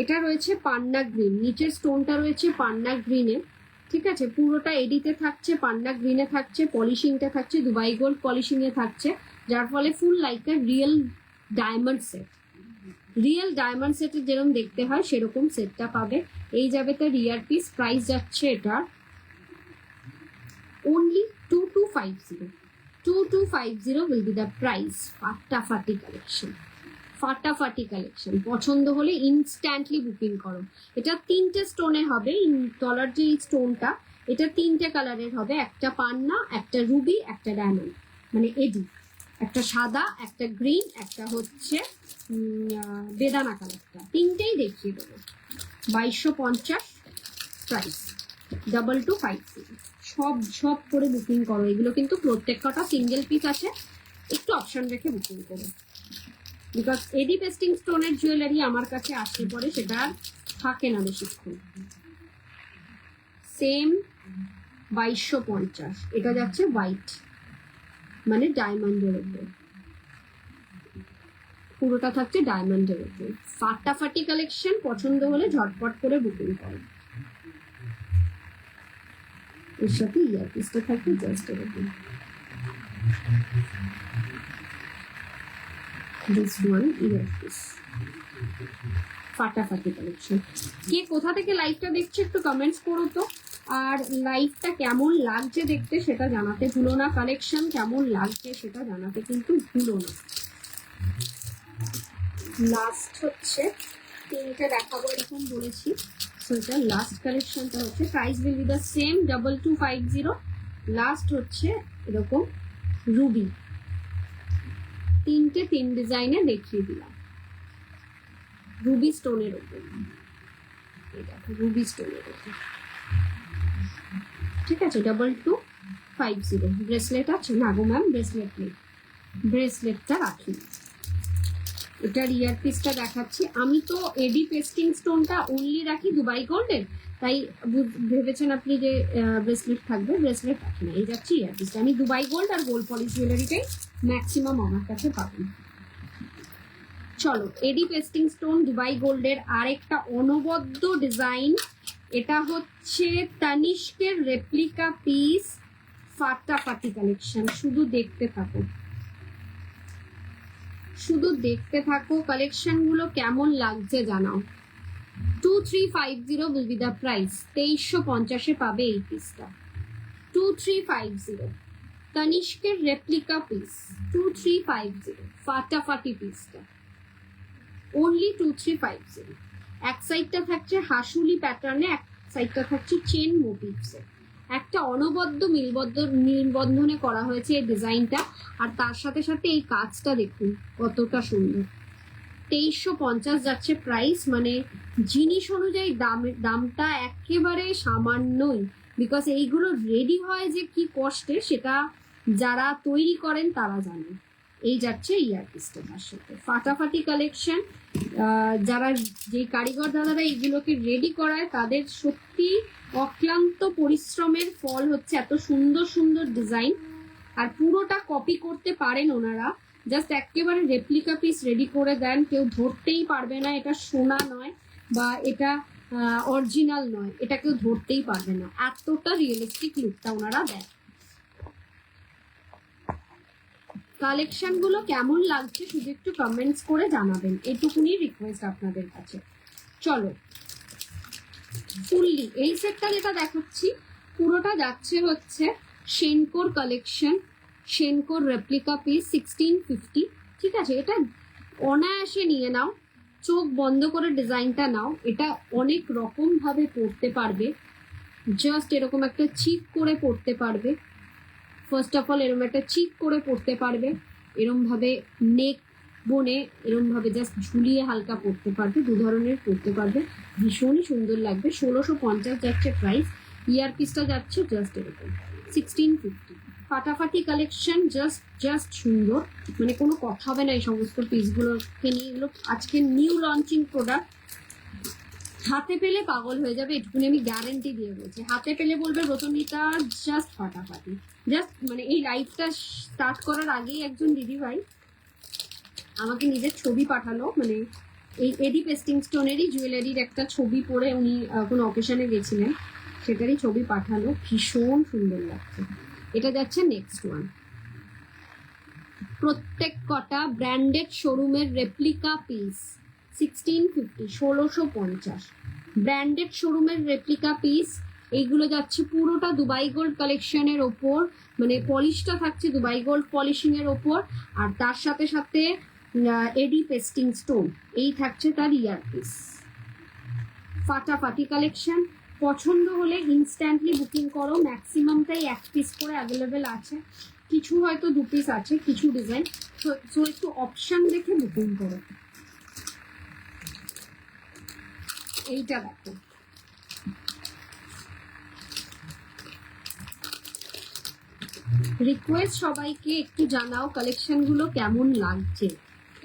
এটা রয়েছে পান্না গ্রিন, নিচের স্টোনটা রয়েছে পান্না গ্রিনে, ঠিক আছে, পুরোটা এডিতে থাকছে, পান্না গ্রিনে থাকছে, পলিশিংটা থাকছে দুবাই গোল্ড পলিশিং এ থাকছে, যার ফলে feel like a real diamond set. Real diamond সেটের যেরকম দেখতে হয় সেরকম সেটটা পাবে। এই যাবে তার রিয়ার পিস, প্রাইস যাচ্ছে এটা only 2250, 2250 will be the price। ফাটাফাটি কালেকশন, ফাটাফাটি কালেকশন, পছন্দ হলে ইনস্ট্যান্টলি বুকিং করো। এটা 3টে স্টোনে হবে, তলার যে স্টোনটা এটা 3টে কালারের হবে, একটা পান্না, একটা রুবি, একটা ডায়মন্ড, মানে এডি, একটা সাদা, একটা গ্রিন, একটা হচ্ছে বেদানা কালারটা, 3টেই দেখিয়ে দেবো। 2250 প্রাইস, 2250। সব করে বুকিং করো, এগুলো কিন্তু প্রত্যেক কটা সিঙ্গেল পিস আছে, একটু অপশন রেখে বুকিং করো, বিকজ এডি পেস্টিং স্টোনের জুয়েলারি আমার কাছে আসলে পরে সেটা আর থাকে না বেশিক্ষণ। সেম 2250, এটা যাচ্ছে হোয়াইট, মানে ডায়মন্ডের উপর, পুরোটা থাকছে ডায়মন্ডের উপর। ফাটাফাটি কালেকশন, পছন্দ হলে ঝটপট করে বুকিং করো। এর সাথে ইয়ারপিসটা থাকবে জাস্ট এরকম। দিস ওয়ান ইয়ারপিস, ফাটাফাটি কালেকশন। কে কোথা থেকে লাইভটা দেখছে একটু কমেন্টস করো তো, আর লাইভটা কেমন লাগছে দেখতে সেটা জানাতে ভুলো না, কালেকশন কেমন লাগছে সেটা জানাতে কিন্তু ভুলো না। লাস্ট হচ্ছে তিনটে দেখাবো এরকম বলেছি, সো এটা লাস্ট কালেকশনটা হচ্ছে, price will be the same 2250। Last হচ্ছে এরকম রুবি, তিন ডিজাইনে দেখিয়ে দিলাম, রুবি স্টোনের উপর, রুবি স্টোনের উপর, ঠিক আছে। 2250। ব্রেসলেট আছে না গো ম্যাম? ব্রেসলেট নেই, ব্রেসলেটটা রাখি। এটার ইয়ারপিসটা দেখাচ্ছি। আমি তো এডি পেস্টিং স্টোনটা অনলি রাখি দুবাই গোল্ডের, তাই ভেবেছেন আপনি যে ব্রেসলেট থাকবে, ব্রেসলেট রাখি না। এই যাচ্ছি ইয়ারপিসটা, আমি দুবাই গোল্ড আর গোল্ড পলিশ জুয়েলারিটাই ম্যাক্সিমাম আমার কাছে পাবেন। চলো, এডি পেস্টিং স্টোন দুবাই গোল্ডের আরেকটা অনবদ্য ডিজাইন। এটা হচ্ছে তানিষ্কের রেপ্লিকা পিস, ফাটাফাটি কালেকশন। শুধু দেখতে থাকো, শুধু দেখতে থাকো, কালেকশন গুলো কেমন লাগছে জানাও। 2350 will be the price। 2350 পাবে এই পিসটা, 2350। তানিষ্কের রেপ্লিকা পিস 2350, ফাটাফাটি পিসটা অনলি 2350। এক সাইডটা থাকছে হাসুলি প্যাটার্নে, এক সাইডটা থাকছে চেন মোটিভসে। একটা অনবদ্য নিবন্ধনে করা হয়েছে এই ডিজাইনটা, আর তার সাথে সাথে এই কাজটা দেখুন কতটা সুন্দর। 2350 যাচ্ছে প্রাইস, মানে জিনিস অনুযায়ী দামটা একেবারে সামান্যই, বিকজ এইগুলো রেডি হয় যে কি কষ্টে সেটা যারা তৈরি করেন তারা জানেন। এই যাচ্ছে ইয়ারপিসটা তার সাথে, ফাটাফাটি কালেকশন। যারা যে কারিগর দাদারা এইগুলোকে রেডি করায় তাদের সত্যি অক্লান্ত পরিশ্রমের ফল হচ্ছে এত সুন্দর সুন্দর ডিজাইন। আর পুরোটা কপি করতে পারেন ওনারা, জাস্ট একেবারে রেপ্লিকা পিস রেডি করে দেন, কেউ ধরতেই পারবে না এটা সোনা নয় বা এটা অরিজিনাল নয়, এটা কেউ ধরতেই পারবে না, এতটা রিয়েলিস্টিক লুকটা ওনারা দেন। কালেকশন গুলো কেমন লাগছে শুধু একটু কমেন্টস করে জানাবেন, এটুকুনি রিকোয়েস্ট আপনাদের কাছে। চলো, ফুললি এই সেটটা যেটা দেখাচ্ছি পুরোটা যাচ্ছে হচ্ছে শেনকোর কালেকশন, শেনকোর রেপ্লিকা পিস 1650। ঠিক আছে, এটা অনায়াসে নিয়ে নাও, চোখ বন্ধ করে ডিজাইনটা নাও, এটা অনেক রকম ভাবে পরতে পারবে। জাস্ট এরকম একটা চিক করে পরতে পারবে, ফার্স্ট অফ অল এরকম একটা চিক করে পরতে পারবে, এরম ভাবে নেক বনে এরম ভাবে জাস্ট ঝুলিয়ে হালকা পরতে পারবে, দু ধরনের পরতে পারবে, ভীষণই সুন্দর লাগবে। 1650 যাচ্ছে প্রাইস। ইয়ারপিসটা যাচ্ছে জাস্ট এরকম 1650। ফাটাফাটি কালেকশন, জাস্ট সুন্দর, মানে কোনো কথা হবে না এই সমস্ত পিসগুলোকে নিয়ে। এগুলো আজকে নিউ লঞ্চিং প্রোডাক্ট, হাতে পেলে পাগল হয়ে যাবে, এটুকুনি আমি গ্যারেন্টি দিয়ে বলছি। হাতে পেলে বলবে রতনীতা জাস্ট ফাটাফাটি। জাস্ট মানে এই লাইভটা স্টার্ট করার আগেই একজন দিদিভাই আমাকে নিজের ছবি পাঠালো, মানে এই এডি পেস্টিং স্টোনেরই জুয়েলারির একটা ছবি পরে উনি কোনো অকেশনে গেছিলেন, সেটারই ছবি পাঠালো, ভীষণ সুন্দর লাগছে। এটা যাচ্ছে নেক্সট ওয়ান। প্রত্যেক কটা ব্র্যান্ডেড শোরুমের রেপ্লিকা পিস 1650, 1650 ব্র্যান্ডেড শোরুমের রেপ্লিকা পিস। এইগুলো যাচ্ছে পুরোটা দুবাই গোল্ড কালেকশনের ওপর, মানে পলিশটা থাকছে দুবাই গোল্ড পলিশিং এর ওপর, আর তার সাথে সাথে এডি পেস্টিং স্টোন, এই থাকছে তার ইয়ারপিস। ফাটাফাটি কালেকশন, পছন্দ হলে ইনস্ট্যান্টলি বুকিং করো, ম্যাক্সিমামটাই এক পিস করে অ্যাভেলেবেল আছে, কিছু হয়তো দু পিস আছে কিছু ডিজাইন, সো একটু অপশন দেখে বুকিং করো। এইটা দেখো, রিকোয়েস্ট সবাইকে একটু জানাও কালেকশন গুলো কেমন লাগছে,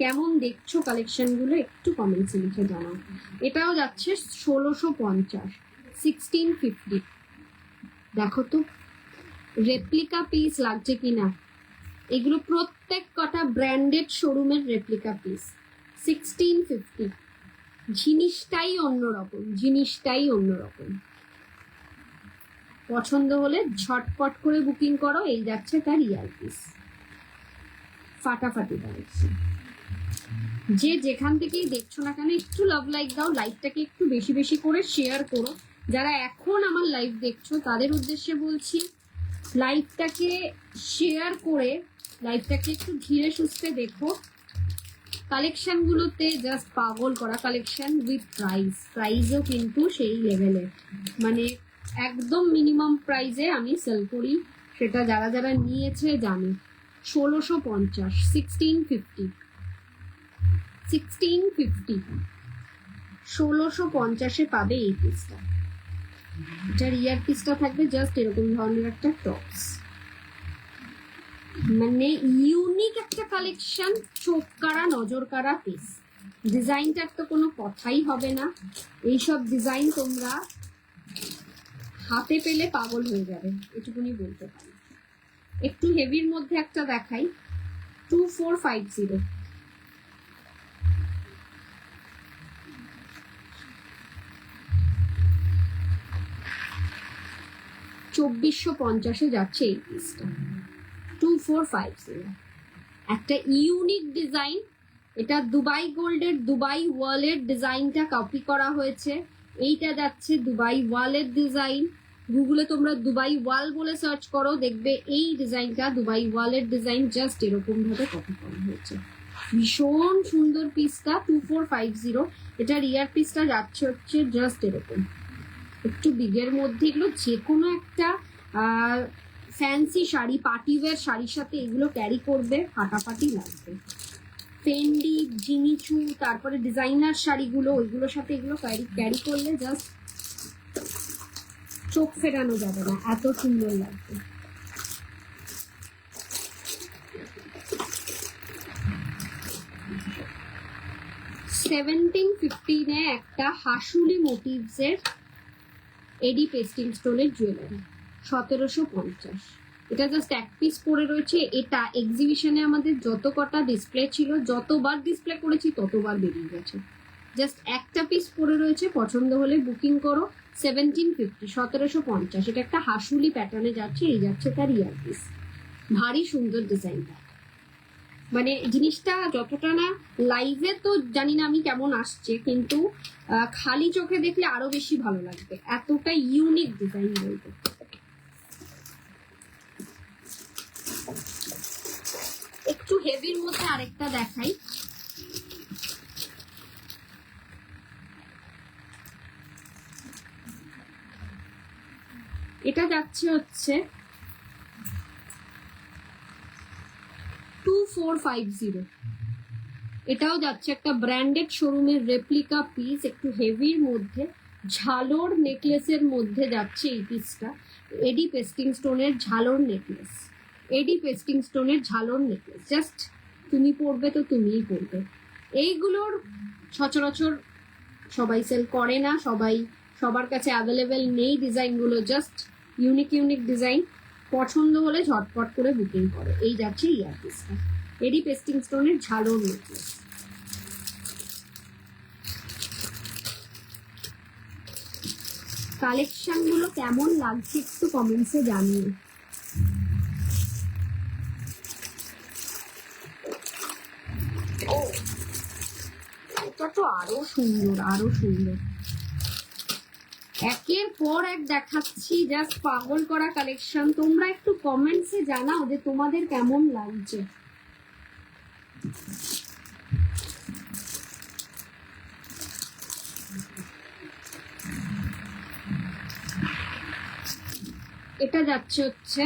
কেমন দেখছো কালেকশন গুলো একটু কমেন্টসে লিখে জানাও। এটাও যাচ্ছে 1650, 1650। দেখো তো রেপ্লিকা পিস লাগছে কিনা, এগুলো প্রত্যেক কটা ব্র্যান্ডেড শোরুমের রেপ্লিকা পিস। 1650। জিনিসটাই অন্যরকম। পছন্দ হলে ঝটপট করে বুকিং করো। এই যাচ্ছে তার ইয়ারপিস, ফাটাফাটি কালেকশন। যে যেখান থেকেই দেখছো না কেন একটু লাভ লাইক দাও, লাইভটাকে একটু বেশি বেশি করে শেয়ার করো। যারা এখন আমার লাইভ দেখছো তাদের উদ্দেশ্যে বলছি, লাইভটাকে শেয়ার করে লাইভটাকে একটু ধীরে সুস্থে দেখো। কালেকশনগুলোতে জাস্ট পাগল করা কালেকশন উইথ প্রাইসও কিন্তু সেই লেভেলের, মানে একদম মিনিমাম প্রাইসে আমি সেল করি, সেটা যারা যারা নিয়েছে জানে। 1650, 1650 পাবে এই পিসটা। এটার ইয়ার পিসটা থাকবে জাস্ট এরকম ধরনের একটা টপস, মানে ইউনিক একটা কালেকশন, চোখ কাড়া নজর কাড়া পিস। ডিজাইনটার তো কোনো কথাই হবে না, এইসব ডিজাইন তোমরা হাতে পেলে পাগল হয়ে যাবে, এটুকুনি বলতে পারি। একটু হেভির মধ্যে একটা দেখাই, 2450। 2450 যাচ্ছে এই পিসটা, 2450। একটা ইউনিক ডিজাইন, এটা দুবাই গোল্ডের দুবাই ওয়ালের ডিজাইনটা কপি করা হয়েছে। এইটা যাচ্ছে দুবাই ওয়ালের ডিজাইন। গুগলে তোমরা দুবাই ওয়াল বলে সার্চ করো, দেখবে এই ডিজাইনটা দুবাই ওয়ালের ডিজাইন, জাস্ট এরকম ভাবে কপি করা হয়েছে। ভীষণ সুন্দর পিসটা, 2450। এটার ইয়ার পিসটা যাচ্ছে হচ্ছে জাস্ট এরকম একটু বিগের মধ্যে। এগুলো যে কোনো একটা ফ্যান্সি শাড়ি, পার্টিওয়্যার শাড়ির সাথে এগুলো ক্যারি করবে, ফাটাফাটি লাগবে। ফেন্ডি, জিমিচু, তারপরে ডিজাইনার শাড়িগুলো, ওইগুলোর সাথে এগুলো ক্যারি করলে জাস্ট চোখ ফেরানো যাবে না, এত সুন্দর লাগবে। $1750 একটা হাসুলি মোটিভসের এডি পেস্টিং স্টোনের জুয়েলারি, 1750। এটা জাস্ট এক পিস পরে রয়েছে। এটা এক্সিবিশনে আমাদের যত কটা ডিসপ্লে ছিল, যতবার ডিসপ্লে করেছি ততবার বেরিয়ে গেছে। জাস্ট একটা পিস পরে রয়েছে, পছন্দ হলে বুকিং করো। 1750, 1750। এটা একটা হাসুলি প্যাটার্নে যাচ্ছে, এই যাচ্ছে তার ইয়ার পিস। ভারী সুন্দর ডিজাইনটা, মানে জিনিসটা যতটা না লাইভে তো জানি না আমি কেমন আসছে, কিন্তু খালি চোখে দেখলে আরো বেশি ভালো লাগবে, এতটা ইউনিক ডিজাইন বলতে। একটু হেভির মধ্যে আরেকটা দেখাই, এটা যাচ্ছে হচ্ছে 2450। এটাও যাচ্ছে একটা ব্র্যান্ডেড শোরুমের রেপ্লিকা পিস, একটু হেভির মধ্যে ঝালর নেকলেসের মধ্যে যাচ্ছে এই পিসটা। এডি পেস্টিং স্টোনের ঝালর নেকলেস, এডি পেস্টিং স্টোনের ঝালর নেকলেস, জাস্ট তুমি পরবে তো তুমিই পরবে। এইগুলোর সচরাচর সবাই সেল করে না, সবার কাছে অ্যাভেলেবেল নেই ডিজাইনগুলো, জাস্ট ইউনিক ডিজাইন। পছন্দ হলে ঝটপট করে বুকিং করো। এই যাচ্ছে ইয়ার পিসটা, এডি পেস্টিং স্টোনের ঝালর নেকলেস। কালেকশন গুলো কেমন লাগছে একটু কমেন্টসে জানিয়ে। এটা তো আরো সুন্দর, একের পর এক দেখাচ্ছি, জাস্ট পাগল করা কালেকশন। তোমরা একটু কমেন্টসে জানাও যে তোমাদের কেমন লাগছে। এটা যাচ্ছে হচ্ছে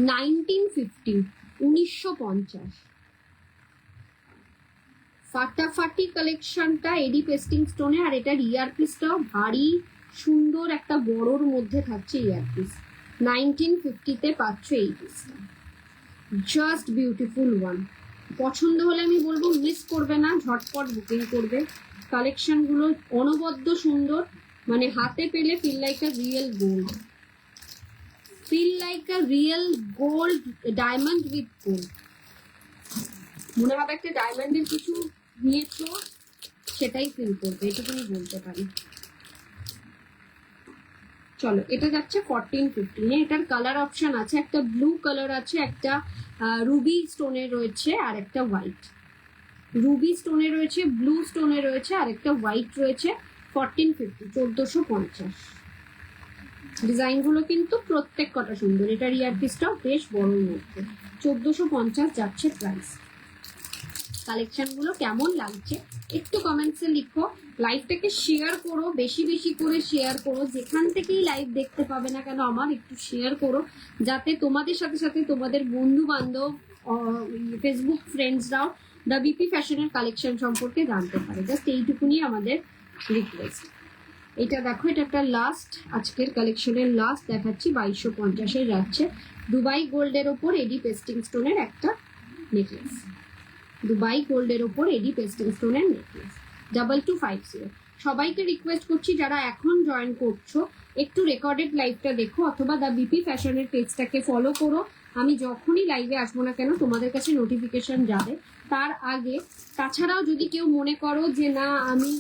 1950। ফাটাফাটি কালেকশনটা এডি পেস্টিং স্টোনে, আর এটার ইয়ার পিসটাও ভারী সুন্দর, একটা বড়োর মধ্যে থাকছে ইয়ার পিস। 1950 পাচ্ছ এই পিসটা, জাস্ট বিউটিফুল ওয়ান। পছন্দ হলে আমি বলবো মিস করবে না, ঝটপট বুকিং করবে। কালেকশনগুলো অনবদ্য সুন্দর, মানে হাতে পেলে feel like a real gold. Feel like a real gold diamond with gold, মনে হবে একটা ডায়মন্ডের কিছু নিয়েছো, সেটাই ফিল করবে, এটুকুনি বলতে পারি। চলো এটা যাচ্ছে 1450। এটার কালার অপশন আছে, একটা ব্লু কালার আছে, একটা রুবি স্টোনের রয়েছে, আর একটা হোয়াইট। রুবি স্টোনে রয়েছে, ব্লু স্টোনে রয়েছে, আর একটা হোয়াইট রয়েছে। 1450, 1450। ডিজাইনগুলো কিন্তু প্রত্যেক কটা সুন্দর। এটার ইয়ারপিসটাও বেশ বড়র মধ্যে। 1450 যাচ্ছে প্রাইস। কালেকশনগুলো কেমন লাগছে একটু কমেন্টসে লিখো। লাইভটাকে শেয়ার করো, বেশি বেশি করে শেয়ার করো। যেখান থেকেই লাইভ দেখতে পাবে না কেন আমার একটু শেয়ার করো, যাতে তোমাদের সাথে সাথে তোমাদের বন্ধু বান্ধব, ফেসবুক ফ্রেন্ডসরাও দ্য বিপি ফ্যাশনের কালেকশন সম্পর্কে জানতে পারে। জাস্ট এইটুকুনি আমাদের রিকোয়েস্ট। এটা দেখো, এটা একটা লাস্ট, আজকের কালেকশনের লাস্ট দেখাচ্ছি। 2250-এ যাচ্ছে দুবাই গোল্ডের ওপর এডি পেস্টিং স্টোনের একটা নেকলেস। দুবাই গোল্ডের ওপর এডি পেস্টিং স্টোনের নেকলেস, 2250। সবাইকে রিকোয়েস্ট করছি যারা এখন জয়েন করছো একটু রেকর্ডেড লাইভটা দেখো, অথবা দ্য বিপি ফ্যাশনের পেজটাকে ফলো করো। আমি যখনই লাইভে আসবো না কেন তোমাদের কাছে নোটিফিকেশন যাবে তার আগে। তাছাড়াও যদি কেউ মনে করো যে না আমি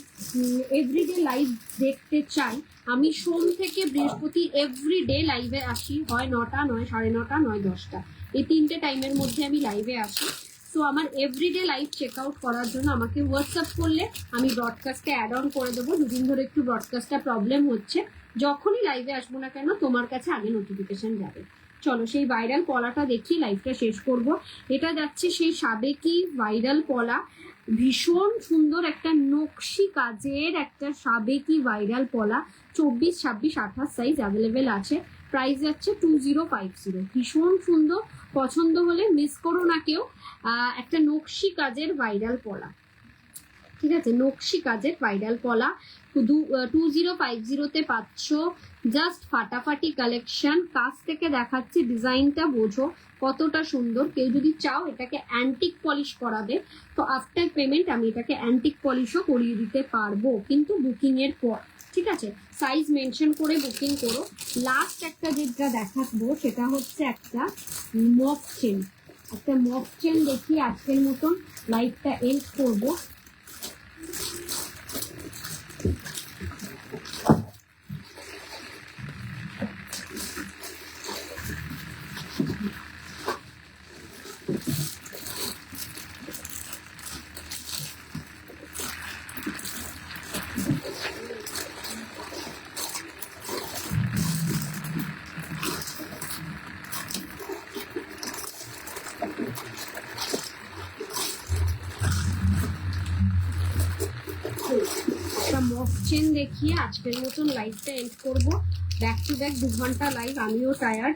এভরিডে লাইভ দেখতে চাই, আমি সোম থেকে বৃহস্পতি এভরিডে লাইভে আসি, হয় 9টা, নয় 9:30, নয় 10টা, এই 3টে টাইমের মধ্যে আমি লাইভে আসি। সো আমার এভরিডে লাইভ চেক আউট করার জন্য আমাকে হোয়াটসঅ্যাপ করলে আমি ব্রডকাস্টে অ্যাড অন করে দেবো। দুদিন ধরে একটু ব্রডকাস্টটা প্রবলেম হচ্ছে, যখনই লাইভে আসবো না কেন তোমার কাছে আগে নোটিফিকেশন যাবে। চলো সেই ভাইরাল পলাটা দেখি লাইভটা শেষ করব। এটা যাচ্ছে সেই সাবেকি ভাইরাল পলা, ভীষণ সুন্দর একটা নকশি কাজের একটা সাবেকি ভাইরাল পলা। 24, 26, 28 সাইজ অ্যাভেলেবেল আছে। প্রাইস যাচ্ছে 2050। ভীষণ সুন্দর, পছন্দ হলে মিস করো না কেউ। একটা নকশি কাজের ভাইরাল পলা, ঠিক আছে, নকশি কাজের ভাইরাল পলা 2050-তে পাচ্ছ। জাস্ট ফাটাফাটি কালেকশন। কাছ থেকে দেখাচ্ছি, ডিজাইনটা বোঝো কতটা সুন্দর। কেউ যদি চাও এটাকে অ্যান্টিক পলিশ করাবে তো আফটার পেমেন্ট আমি এটাকে অ্যান্টিক পলিশও করিয়ে দিতে পারবো, কিন্তু বুকিং এর পর, ঠিক আছে। সাইজ মেনশন করে বুকিং করো। লাস্ট একটা যেটা দেখাবো সেটা হচ্ছে একটা মফ চেন। একটা মফ চেন দেখি আজকের মতন লাইভটা এন্ড করবো। মফ চেন দেখিয়ে আজকের মতন লাইভটা এন্ড করবো। ব্যাক টু ব্যাক 2 ঘন্টা লাইভ, আমিও টায়ার্ড।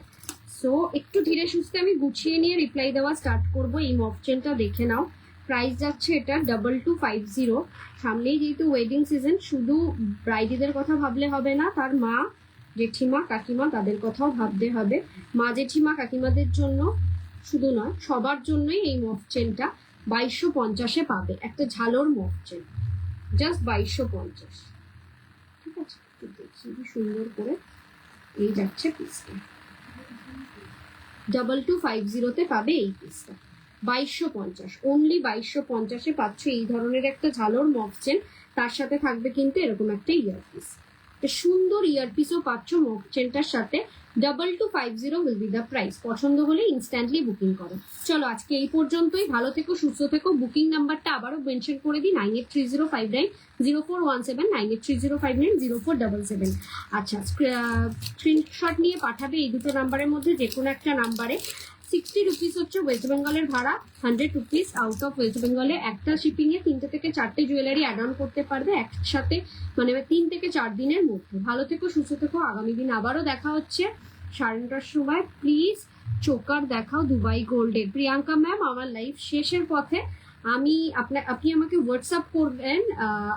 সো একটু ধীরে সুস্থে আমি গুছিয়ে নিয়ে রিপ্লাই দেওয়া স্টার্ট করবো। এই মফ চেনটা দেখে নাও। প্রাইস যাচ্ছে এটা 2250। সামনেই যেহেতু ওয়েডিং সিজন, শুধু ব্রাইডিদের কথা ভাবলে হবে না, তার মা জেঠিমা কাকিমা তাদের কথাও ভাবতে হবে। মা জেঠিমা কাকিমাদের জন্য শুধু নয়, সবার জন্যই এই মফ চেনটা 2250-এ পাবে। একটা ঝালোর মফ চেন, জাস্ট 2250, ঠিক আছে। দেখি সুন্দর করে এই যাচ্ছে পিসটা, 2250-তে পাবে এই পিসটা 2250। অনলি 2250-এ পাচ্ছ এই ধরনের একটা ঝালোর মফ চেন। তার সাথে থাকবে কিন্তু এরকম একটা ইয়ারপিস, সুন্দর ইয়ারপিসও পাচ্ছ মফ চেনটার সাথে। 2250 উইল বি দ্য প্রাইস। পছন্দ হলে ইনস্ট্যান্টলি বুকিং করো। চলো আজকে এই পর্যন্তই। ভালো থেকো, সুস্থ থেকো। বুকিং নাম্বারটা আবারও মেনশন করে দিই, 9830590417, 9830590477। আচ্ছা, স্ক্রিনশট নিয়ে পাঠাবে এই দুটো নাম্বারের মধ্যে যে কোনো একটা নাম্বারে। 60 রুপিস হচ্ছে ওয়েস্ট বেঙ্গলের ভাড়া, 100 রুপিস আউট অফ ওয়েস্ট বেঙ্গলে। একটা শিপিংয়ে 3 থেকে 4টে জুয়েলারি অ্যাড অন করতে পারবে একসাথে, মানে 3 থেকে 4 দিনের মধ্যে। ভালো থেকো, সুস্থ থেকো। আগামী দিন আবারও দেখা হচ্ছে 9:30টার সময়। প্লিজ চোকার দেখাও দুবাই গোল্ডে। প্রিয়াঙ্কা ম্যাম, আমার লাইভ শেষের পথে। আপনি আমাকে হোয়াটসঅ্যাপ করবেন।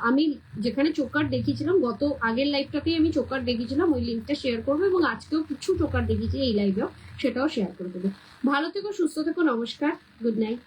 আমি যেখানে চোকার দেখিয়েছিলাম গত আগের লাইভটাতেই আমি চোকার দেখিয়েছিলাম, ওই লিঙ্কটা শেয়ার করবো, এবং আজকেও কিছু চোকার দেখিয়েছি এই লাইভেও, সেটাও শেয়ার করে দেবো। ভালো থেকো, সুস্থ থেকো। নমস্কার, গুড নাইট।